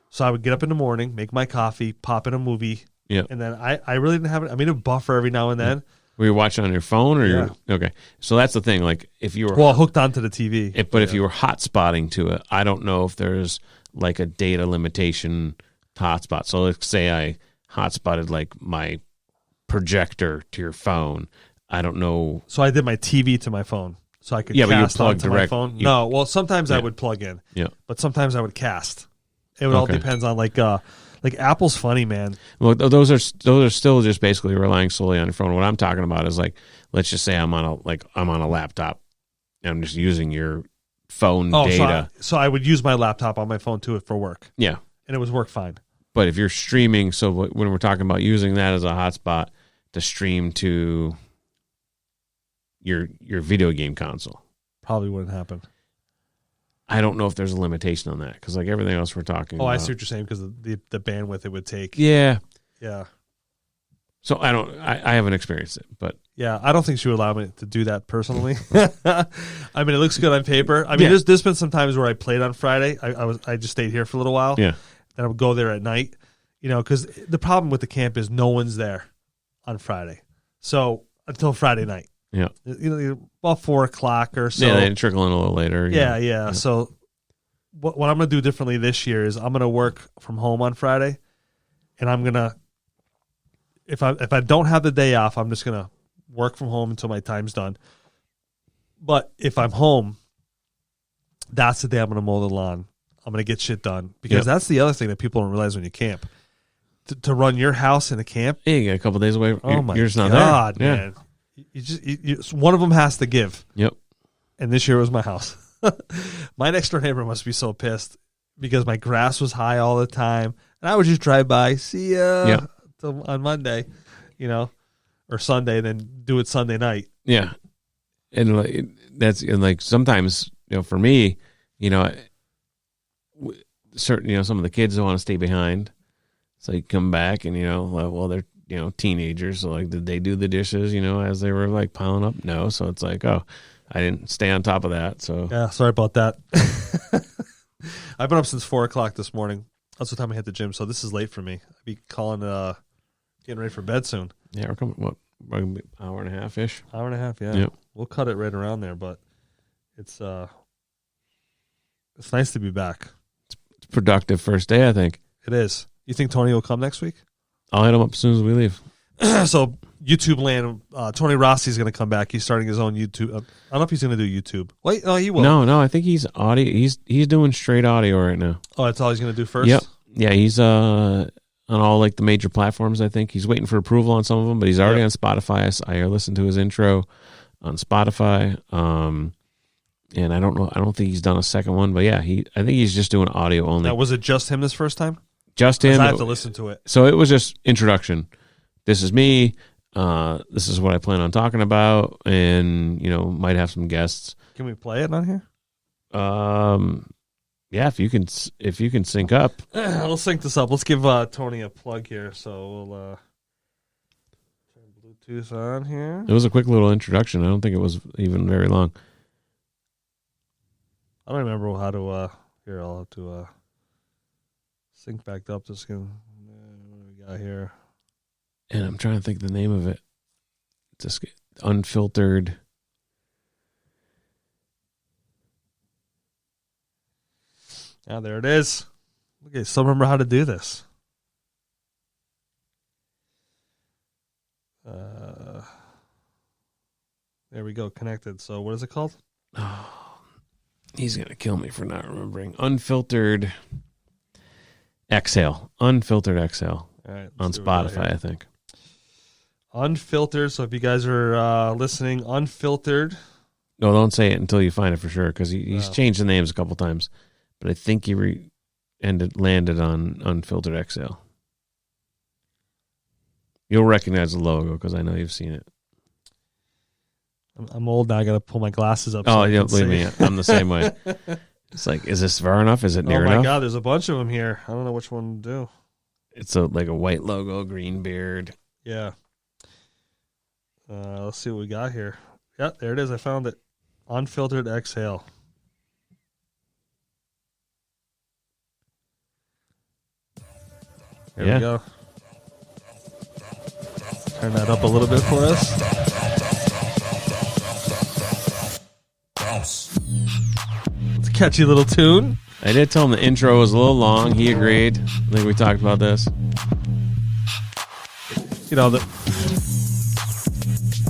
So I would get up in the morning, make my coffee, pop in a movie, and then I really didn't have it. I made a buffer every now and then. Were you watching on your phone or okay? So that's the thing. Like if you were hooked onto the TV, if you were hotspotting to it, I don't know if there's like a data limitation to hotspot. So let's say I hotspotted like my projector to your phone. I don't know. So I did my TV to my phone, so I could cast onto my phone. No, well sometimes I would plug in, but sometimes I would cast. It would all depends on like Apple's funny, man. Well, those are still just basically relying solely on your phone. What I'm talking about is like, let's just say I'm on a laptop, and I'm just using your phone data. So I would use my laptop on my phone too for work. Yeah, and it was work fine. But if you're streaming, so when we're talking about using that as a hotspot to stream to your video game console, probably wouldn't happen. I don't know if there's a limitation on that because like everything else we're talking about. I see what you're saying because the bandwidth it would take. Yeah. Yeah. So I haven't experienced it, but. Yeah, I don't think she would allow me to do that personally. It looks good on paper. There's been some times where I played on Friday. I just stayed here for a little while. Yeah. Then I would go there at night, because the problem with the camp is no one's there on Friday. So until Friday night. Yeah. About 4:00 or so. Yeah, they trickle in a little later. Yeah. So what I'm going to do differently this year is I'm going to work from home on Friday, and I'm going to, if I don't have the day off, I'm just going to work from home until my time's done. But if I'm home, that's the day I'm going to mow the lawn. I'm going to get shit done because that's the other thing that people don't realize when you camp. To run your house in a camp. Yeah, you got a couple days away. Oh my you're just not God, there. man. One of them has to give. Yep. And this year was my house. My next door neighbor must be so pissed because my grass was high all the time, and I would just drive by, see ya on Monday, or Sunday, then do it Sunday night. Yeah, and sometimes for me, certain some of the kids don't want to stay behind, so you come back and they're teenagers, so like did they do the dishes as they were like piling up? No, so it's like I didn't stay on top of that. So yeah, sorry about that. I've been up since 4:00 this morning. That's the time I hit the gym, so this is late for me. I'll be getting ready for bed soon. Yeah, we're coming an hour and a half ish. Hour and a half, yeah. Yep. We'll cut it right around there, but it's nice to be back. It's a productive first day, I think. It is. You think Tony will come next week? I'll hit him up as soon as we leave. So YouTube land, Tony Rossi is going to come back. He's starting his own YouTube. I don't know if he's going to do YouTube. Wait, no, he will. No, I think he's audio. He's doing straight audio right now. Oh, that's all he's going to do first? Yep. Yeah, he's on all like the major platforms. I think he's waiting for approval on some of them, but he's already on Spotify. I listened to his intro on Spotify. And I don't know. I don't think he's done a second one, but yeah, I think he's just doing audio only. Now, was it just him this first time? Just him. I have to listen to it. So it was just introduction. This is me. This is what I plan on talking about, and might have some guests. Can we play it on here? Yeah, if you can sync up. Let's sync this up. Let's give Tony a plug here. So Bluetooth on here. It was a quick little introduction. I don't think it was even very long. I don't remember how to. Here, I'll have to sync back up. What do we got here? And I'm trying to think the name of it. Just Unfiltered. Yeah, there it is. Okay, still remember how to do this. There we go, connected. So what is it called? Oh, he's going to kill me for not remembering. Unfiltered Exhale. Unfiltered Exhale. All right, on Spotify, I think. Unfiltered. So if you guys are listening, Unfiltered. No, don't say it until you find it for sure, because he's changed the names a couple times. But I think he landed on Unfiltered Exhale. You'll recognize the logo because I know you've seen it. I'm old now. I got to pull my glasses up. Oh, yeah, believe me, I'm the same way. It's like, is this far enough? Is it near enough? Oh my God, there's a bunch of them here. I don't know which one to do. It's like a white logo, green beard. Yeah. Let's see what we got here. Yeah, there it is. I found it. Unfiltered Exhale. There we go. Turn that up a little bit for us. It's a catchy little tune. I did tell him the intro was a little long. He agreed. I think we talked about this. You know,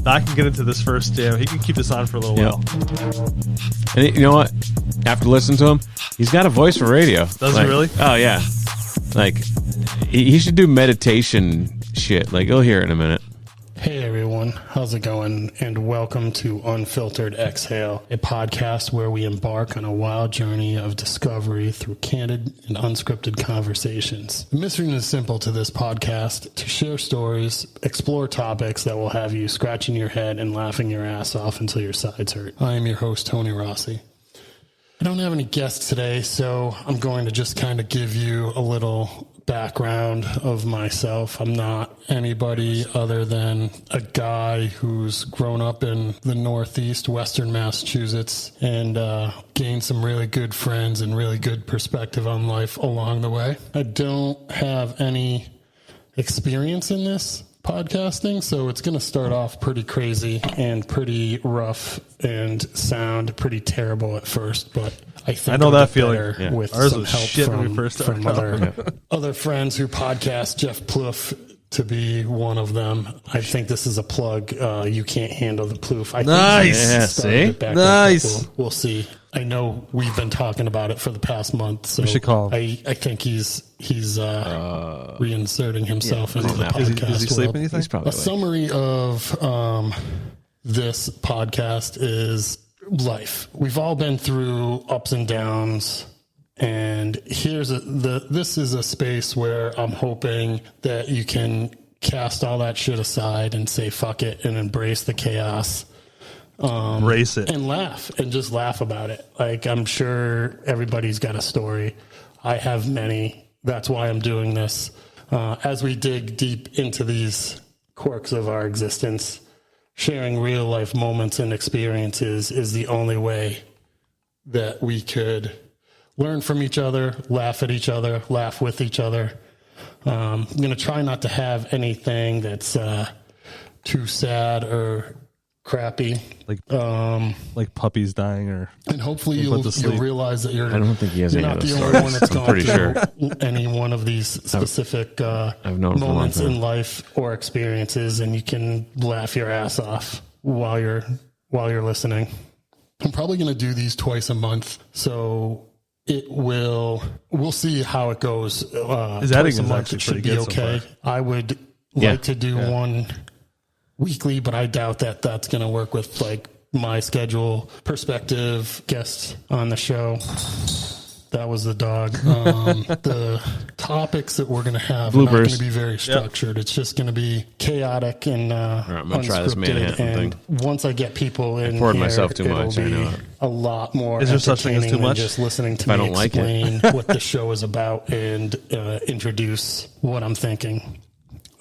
I can get into this first jam. He can keep this on for a little while. And you know what? After listening to him, he's got a voice for radio. Does he really? Oh, yeah. Like, he should do meditation shit. Like, you'll hear it in a minute. Hey everyone, how's it going? And welcome to Unfiltered Exhale, a podcast where we embark on a wild journey of discovery through candid and unscripted conversations. The mission is simple to this podcast: to share stories, explore topics that will have you scratching your head and laughing your ass off until your sides hurt. I am your host, Tony Rossi. I don't have any guests today, so I'm going to just kind of give you a little background of myself. I'm not anybody other than a guy who's grown up in the Northeast, Western Massachusetts, and gained some really good friends and really good perspective on life along the way. I don't have any experience in this podcasting, so it's going to start off pretty crazy and pretty rough and sound pretty terrible at first, but I think I know that feeling. With Ours some was help shit when we first from started. other friends who podcast, Jeff Plouffe to be one of them. I think this is a plug. You can't handle the Plouffe. I Nice. think Yeah, see? Nice. We'll see. I know we've been talking about it for the past month, so We should call him. I think he's reinserting himself into the podcast. Is he sleeping, world. you think? He's probably A summary of this podcast is life. We've all been through ups and downs, and this is a space where I'm hoping that you can cast all that shit aside and say fuck it and embrace the chaos. Embrace it. And laugh and just laugh about it. Like, I'm sure everybody's got a story. I have many. That's why I'm doing this. As we dig deep into these quirks of our existence, sharing real life moments and experiences is the only way that we could learn from each other, laugh at each other, laugh with each other. I'm going to try not to have anything that's too sad or crappy. Like puppies dying or... And hopefully put to you'll sleep. realize that I don't think he has you're any not of the those only one stories. that's I'm gone pretty through sure. any one of these specific I've known for a long moments time. in life or experiences, and you can laugh your ass off while you're listening. I'm probably going to do these twice a month, so we'll see how it goes. His editing Twice a is month, actually it should pretty be good so okay. far. I would Yeah. like to do one weekly, but I doubt that that's going to work with like my schedule, perspective, guests on the show. That was the dog. The topics that we're going to have are not going Bloopers. to be very structured. It's just going to be chaotic and I'm gonna try this unscripted. Manhattan And thing. once I get people in poured here, myself too it'll much, I be know it. a lot more Is there such thing as entertaining too than much? just listening to I me don't like it. explain what the show is about and introduce what I'm thinking.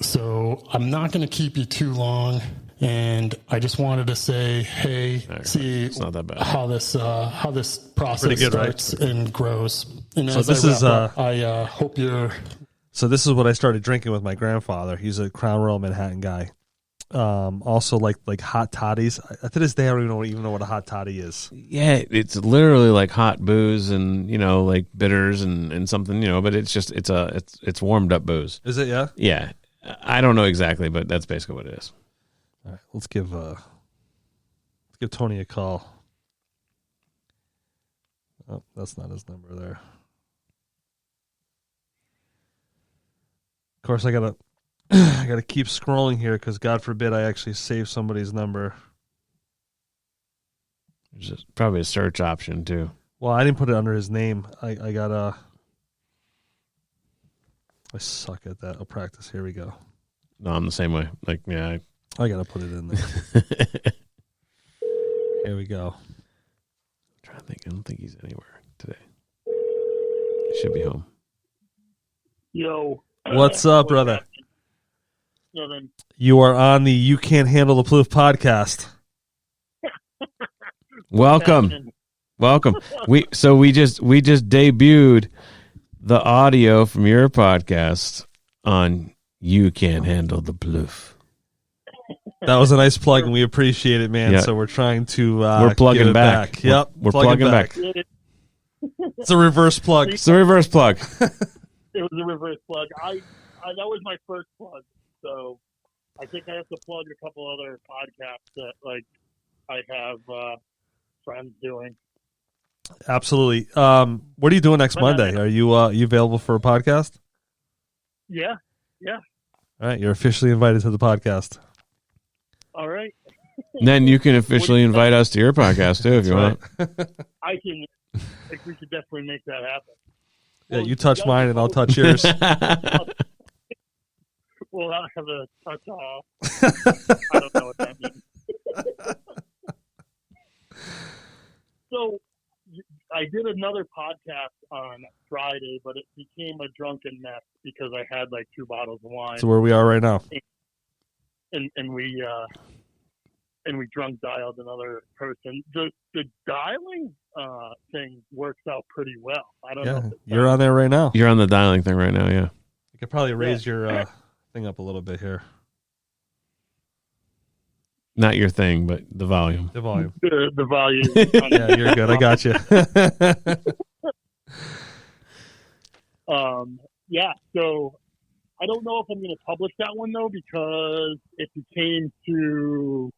So I'm not going to keep you too long. And I just wanted to say, hey, see it's not that bad. how this process good, starts and grows. And So as this I is, wrap up, I hope you're. So this is what I started drinking with my grandfather. He's a Crown Royal Manhattan guy. Also like hot toddies. To this day, I don't even know what a hot toddy is. Yeah, it's literally like hot booze and like bitters and something, but it's warmed up booze. Is it? Yeah. Yeah, I don't know exactly, but that's basically what it is. All right, let's give Tony a call. Oh, that's not his number there. Of course, I gotta keep scrolling here because God forbid I actually save somebody's number. There's probably a search option too. Well, I didn't put it under his name. I suck at that. I'll practice. Here we go. No, I'm the same way. Like, yeah. I gotta put it in there. Here we go. I'm trying to think. I don't think he's anywhere today. He should be home. Yo. What's up, brother? Nothing. You are on the You Can't Handle the Ploof podcast. Welcome. We just debuted the audio from your podcast on You Can't Handle the Ploof. That was a nice plug, and we appreciate it, man. Yeah. So we're trying to we're plugging give it back. Yep, We're plugging back. It's a reverse plug. It's a reverse plug. It was a reverse plug. I that was my first plug, so I think I have to plug a couple other podcasts that I have friends doing. Absolutely. What are you doing next Monday? Are you available for a podcast? Yeah. All right, you're officially invited to the podcast. All right. Then you can officially invite us to your podcast too if you want. I think we could definitely make that happen. Yeah, you touch mine and I'll touch yours. We'll have a touch off. I don't know what that means. So I did another podcast on Friday, but it became a drunken mess because I had like 2 bottles of wine. So where we are right now. And we drunk dialed another person. The dialing thing works out pretty well. I don't know. You're on there right now. You're on the dialing thing right now, yeah. You could probably raise your thing up a little bit here. Not your thing, but the volume. The volume. The volume. Yeah, you're good. I got you. Yeah, so I don't know if I'm going to publish that one, though, because it became too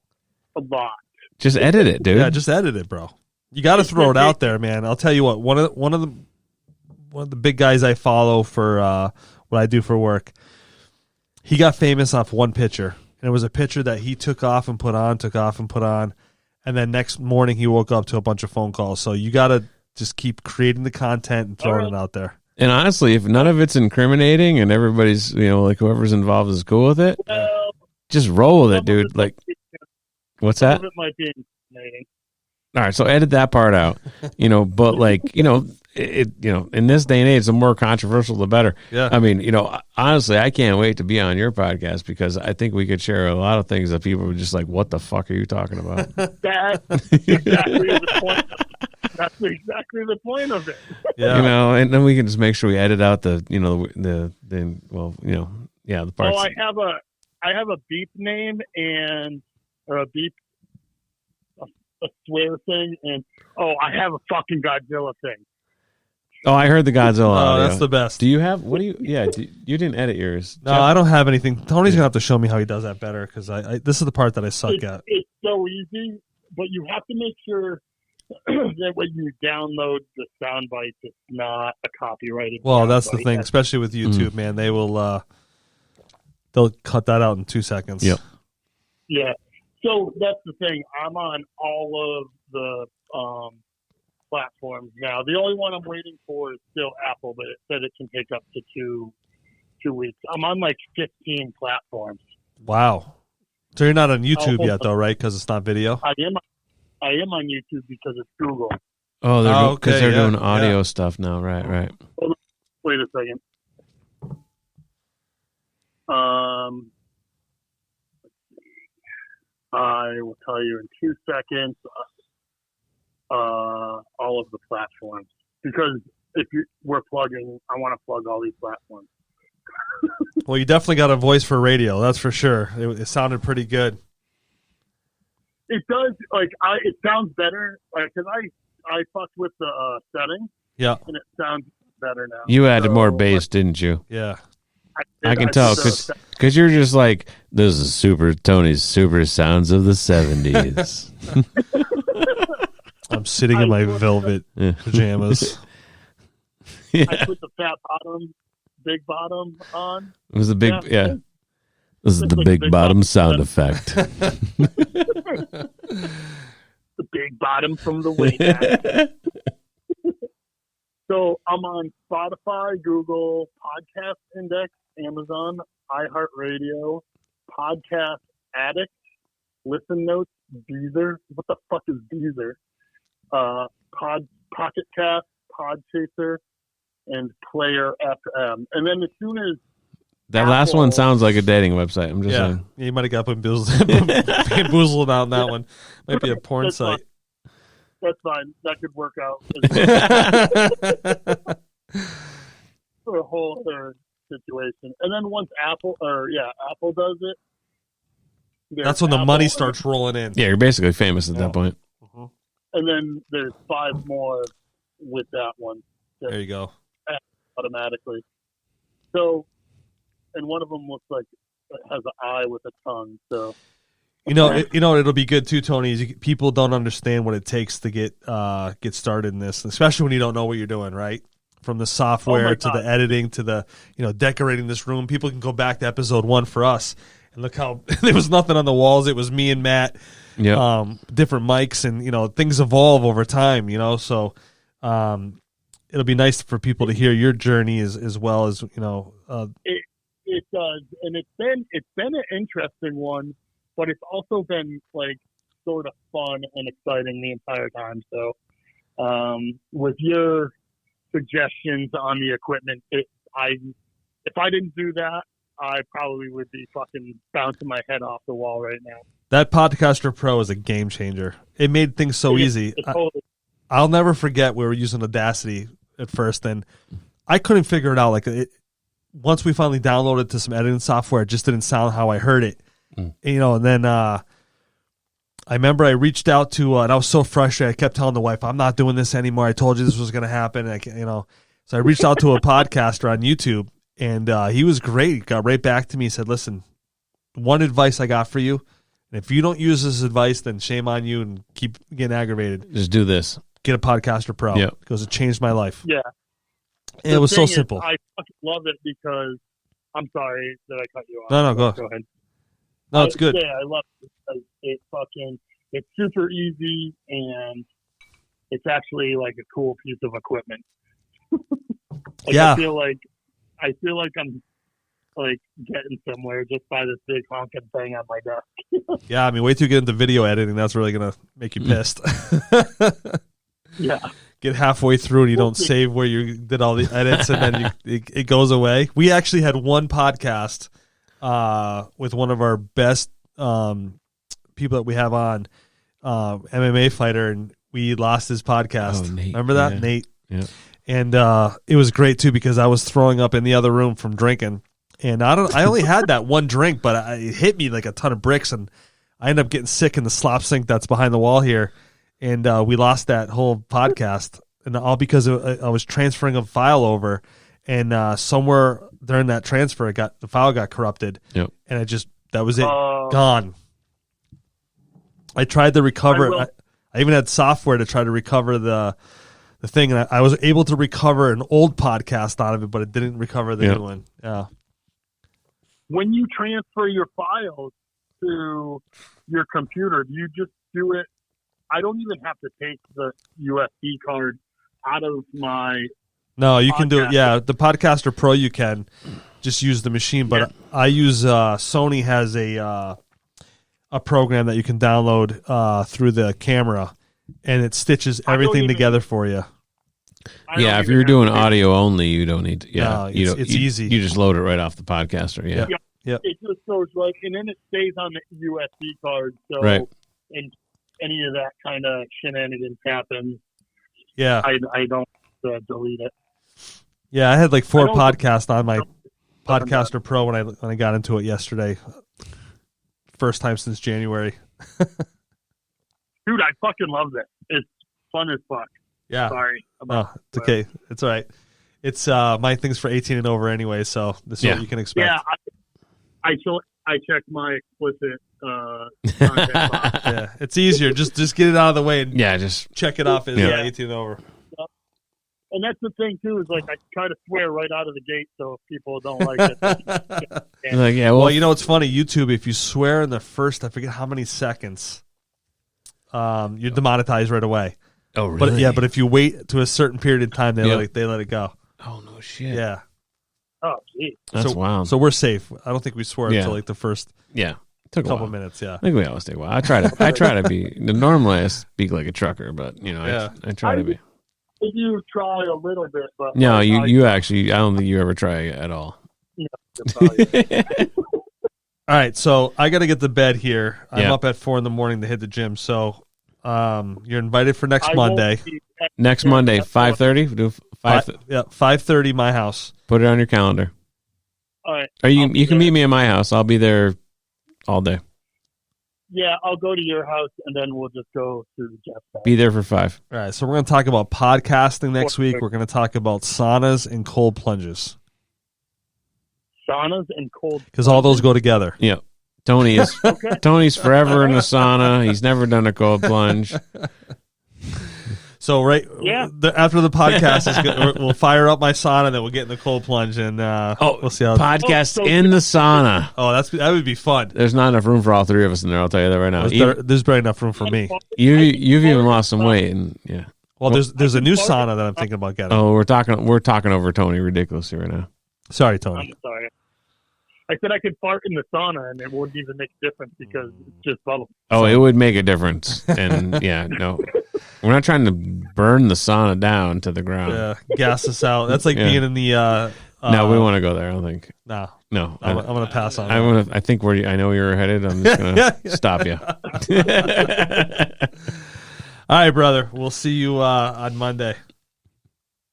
a lot. Just edit it, dude. Yeah, just edit it, bro. You got to throw it out there, man. I'll tell you what. One of the big guys I follow for what I do for work, he got famous off one picture. And it was a picture that he took off and put on, and then next morning he woke up to a bunch of phone calls. So you got to just keep creating the content and throwing it out there. And honestly, if none of it's incriminating and everybody's, like whoever's involved is cool with it, just roll with it, dude. Like, what's that? Some of it might be incriminating. All right, so edit that part out, but in this day and age, the more controversial, the better. Yeah. I mean, honestly, I can't wait to be on your podcast because I think we could share a lot of things that people are just like, what the fuck are you talking about? That's exactly the point. That's exactly the point of it. Yeah. And then we can just make sure we edit out the parts. Oh, I have a beep name or a beep, a swear thing, and I have a fucking Godzilla thing. Oh, I heard the Godzilla. audio. That's the best. Do you have? What do you? Yeah, you didn't edit yours. No, I don't have anything. Tony's gonna have to show me how he does that better because this is the part that I suck at. It's so easy, but you have to make sure that when you download the sound bites, it's not a copyrighted. Well, that's the soundbite. thing, especially with YouTube, man. They will they'll cut that out in 2 seconds. Yep. Yeah. So that's the thing. I'm on all of the platforms now. The only one I'm waiting for is still Apple, but it said it can take up to two weeks. I'm on like 15 platforms. Wow. So you're not on YouTube yet, though, right? Because it's not video. I am on YouTube because it's Google. Oh, because they're doing yeah, audio stuff now. Right. Wait a second. I will tell you in 2 seconds. All of the platforms, because we're plugging, I want to plug all these platforms. Well, you definitely got a voice for radio, that's for sure. It sounded pretty good. It does, it sounds better, because I fucked with the setting. Yeah, and it sounds better now. You added more bass, didn't you? Yeah, I can tell because you're just like, this is Tony's super sounds of the 70s. I'm sitting in my velvet pajamas. I put the fat bottom, big bottom on. It was the big, yeah. This is the big bottom sound effect. The big bottom from the way back. So I'm on Spotify, Google, Podcast Index, Amazon, iHeartRadio, Podcast Addict, Listen Notes, Deezer. What the fuck is Deezer? Pocket Cast, Podchaser, and Player FM. And then as soon as that last one sounds like a dating website. I'm just saying. Yeah, you might have got bamboozled out on that one. Might be a porn That's site. That's fine. That could work out. For a whole other situation. And then once Apple does it. That's when the money starts rolling in. Yeah, you're basically famous at that point. And then there's 5 more with that one. There you go. Automatically. So, and one of them looks like it has an eye with a tongue. So, it'll be good too, Tony. Is people don't understand what it takes to get started in this, especially when you don't know what you're doing, right? From the software to the editing to the decorating this room. People can go back to episode 1 for us and look how there was nothing on the walls. It was me and Matt. Yeah. Different mics and things evolve over time. So it'll be nice for people to hear your journey as well as It does, and it's been an interesting one, but it's also been sort of fun and exciting the entire time. So, with your suggestions on the equipment, if I didn't do that, I probably would be fucking bouncing my head off the wall right now. That Podcaster Pro is a game changer. It made things so easy. Totally. I'll never forget we were using Audacity at first, and I couldn't figure it out. Once we finally downloaded to some editing software, it just didn't sound how I heard it. And then I remember I reached out to, and I was so frustrated. I kept telling the wife, I'm not doing this anymore. I told you this was going to happen. So I reached out to a podcaster on YouTube, and he was great. He got right back to me. He said, listen, one advice I got for you, and if you don't use this advice, then shame on you and keep getting aggravated. Just do this. Get a Podcaster Pro. Yep. Because it changed my life. Yeah. And it was so simple. I fucking love it because I'm sorry that I cut you off. No, go ahead. No, it's good. Yeah, I love it because it's super easy and it's actually like a cool piece of equipment. Yeah. I feel like I'm getting somewhere just by this big honking thing on my desk. Yeah, I mean, wait till you get into video editing. That's really going to make you pissed. Yeah. Get halfway through and you don't save where you did all the edits, and then it goes away. We actually had one podcast with one of our best people that we have on, MMA fighter, and we lost his podcast. Oh, Nate. Remember that? Yeah. Nate. Yeah. And it was great too because I was throwing up in the other room from drinking, and I only had that one drink, but it hit me like a ton of bricks, and I ended up getting sick in the slop sink that's behind the wall here. And we lost that whole podcast, and all because I was transferring a file over, and somewhere during that transfer, the file got corrupted, Yep. and that was it, gone. I tried to recover. I even had software to try to recover the thing, and I was able to recover an old podcast out of it, but it didn't recover the new one. Yeah. When you transfer your files to your computer, do you just do it? I don't even have to take the USB card out of my. No, you can do it. Yeah, the Podcaster Pro you can just use the machine, but I use Sony has a program that you can download through the camera, and it stitches everything together for you. Yeah, if you're doing audio only, you don't need to. Yeah, No, it's easy. You just load it right off the Podcaster. Yeah. Yep. it just goes like, and then it stays on the USB card. So, Right. and any of that kind of shenanigans happen, Yeah. I don't delete it. Yeah, I had like 4 I don't- podcasts on my Podcaster Pro when I got into it yesterday. First time since January. Dude, I fucking love it. It's fun as fuck. Yeah. Sorry. Oh, it's okay. It's all right. It's my thing's for 18 and over anyway, so this is what you can expect. Yeah, I check my explicit content box. Yeah, it's easier. Just get it out of the way and just check it off as Yeah. 18 and over. And that's the thing too, is like I try to swear right out of the gate, so if people don't like it. like, yeah, Well, you know what's funny? YouTube, if you swear in the first, I forget how many seconds, you're demonetized right away. oh, really? But if you wait to a certain period of time, they let it go. Oh, no shit. Yeah. Oh, geez. That's wild. So we're safe. I don't think we swear until like the first yeah. Took a couple while. minutes. Yeah. I think we always take a while. I try to be, normally I speak like a trucker, but, you know, I try to be. You try a little bit, but No, you actually, I don't think you ever try at all. All right. So I got to get to bed here. I'm up at 4 a.m. to hit the gym. So you're invited for next Monday. Next Monday, 5:30. Do 5:30 my house. Put it on your calendar. All right. Or you can meet me at my house. I'll be there all day. Yeah, I'll go to your house, and then we'll just go to Jeff's house. Be there for 5. All right. So we're going to talk about podcasting next week. We're going to talk about saunas and cold plunges Saunas and cold. because all those go together. Yeah. Tony's forever in the sauna. He's never done a cold plunge. So after the podcast, we'll fire up my sauna, then we'll get in the cold plunge, and we'll see how. Podcast in the sauna. Oh, that would be fun. There's not enough room for all 3 of us in there. I'll tell you that right now. There's barely enough room for me. You've even lost some weight, and yeah. Well, there's a new sauna that I'm thinking about getting. Oh, we're talking over Tony ridiculously right now. Sorry, Tony. I'm sorry. I said I could fart in the sauna, and it wouldn't even make a difference because it's just bubbles. Oh, it would make a difference, and yeah, no, we're not trying to burn the sauna down to the ground. Yeah, gas us out. That's like being in the. No, we want to go there. I don't think. No, I'm going to pass on. I think I know where you're headed. I'm just gonna stop you. All right, brother. We'll see you on Monday.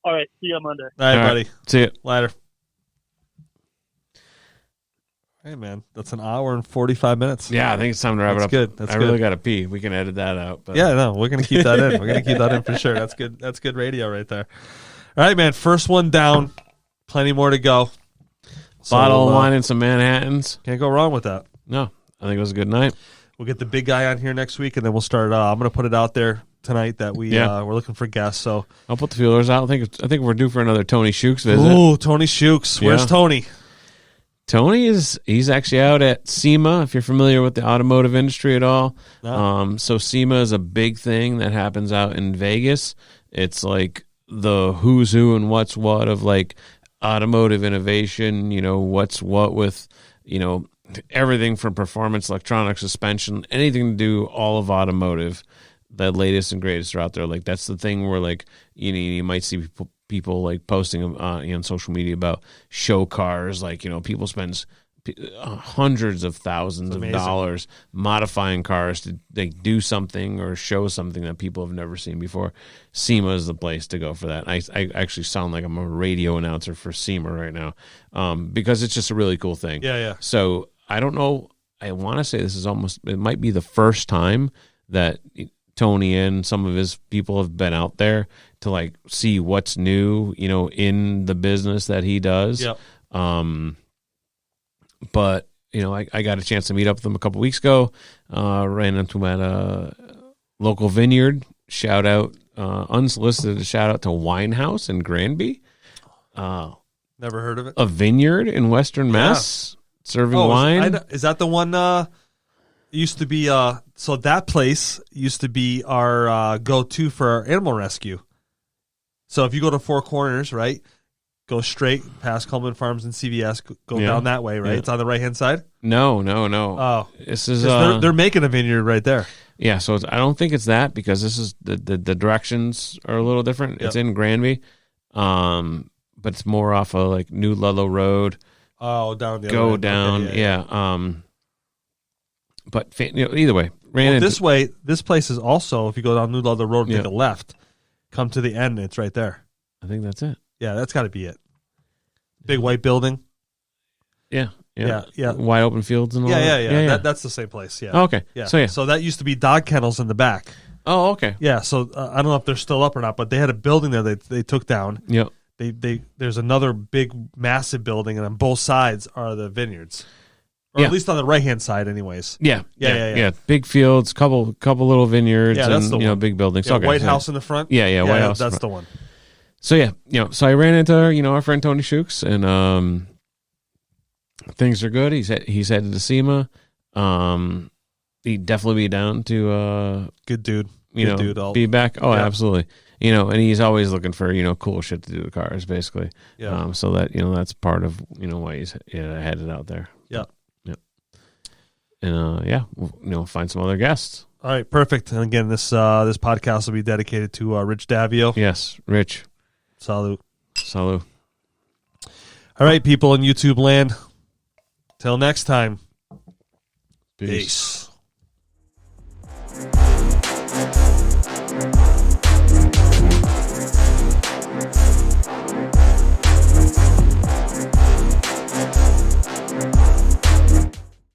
All right. See you on Monday. All right, buddy. See you Later. Hey, man, that's an hour and 45 minutes. Yeah, I think it's time to wrap it up. Good. That's I good. really got to pee. We can edit that out. But. Yeah, no, we're going to keep that in. We're going to keep that in for sure. That's good. That's good radio right there. All right, man. First one down. Plenty more to go. Bottle of wine and some Manhattans. Can't go wrong with that. No, I think it was a good night. We'll get the big guy on here next week, and then we'll start. I'm going to put it out there tonight that we're looking for guests. So I'll put the feelers out. I think we're due for another Tony Shukes visit. Oh, Tony Shukes. Where's Tony? Tony he's actually out at SEMA, if you're familiar with the automotive industry at all. No. So SEMA is a big thing that happens out in Vegas. It's like the who's who and what's what of like automotive innovation, what's what with, everything from performance, electronic suspension, anything to do all of automotive. The latest and greatest are out there. Like that's the thing where like, you might see people like posting on social media about show cars. Like, people spend hundreds of thousands of dollars modifying cars to like do something or show something that people have never seen before. SEMA is the place to go for that. I actually sound like I'm a radio announcer for SEMA right now because it's just a really cool thing. Yeah. So I don't know. I want to say it might be the first time that Tony and some of his people have been out there to like see what's new, in the business that he does. Yep. But I got a chance to meet up with him a couple weeks ago. Ran into him at a local vineyard. Shout out, unsolicited shout out to Winehouse in Granby. Never heard of it. A vineyard in Western Mass serving wine. Is that the one? Used to be so that place used to be our go-to for our animal rescue. So if you go to Four Corners, right, go straight past Coleman Farms and CVS, go down that way, right? Yeah. It's on the right-hand side? No. Oh. This is they're making a vineyard right there. Yeah, so I don't think it's that because this is the directions are a little different. Yep. It's in Granby. But it's more off of like New Ludlow Road. Oh, down the go other end. down. Okay, yeah. But either way, ran Well, into this way, this place is also, if you go down New Ludlow Road and Yeah. take a left, come to the end, it's right there. I think that's it. Yeah, that's got to be it. Big white building. Yeah. Yeah. Wide open fields and all that. Yeah. That's the same place. Yeah. Oh, okay. Yeah. So, yeah. So that used to be dog kennels in the back. Oh, okay. Yeah. So I don't know if they're still up or not, but they had a building there they took down. Yep. There's another big, massive building, and on both sides are the vineyards, or Yeah. at least on the right hand side, anyways. Yeah. Big fields, couple little vineyards, Yeah, that's and the one. big buildings. Yeah, Okay, White so- House in the front. Yeah, White House. That's the one. So so I ran into our friend Tony Shooks, and things are good. He's headed to SEMA. He'd definitely be down to Good dude. dude, be back. Oh, Yeah. absolutely. And he's always looking for cool shit to do to cars, basically. Yeah. So that that's part of why he's headed out there. Yeah. And we'll find some other guests. All right, perfect. And again, this podcast will be dedicated to Rich Davio. Yes, Rich. Salute. Salut. All right, people in YouTube land. Till next time. Peace. Peace.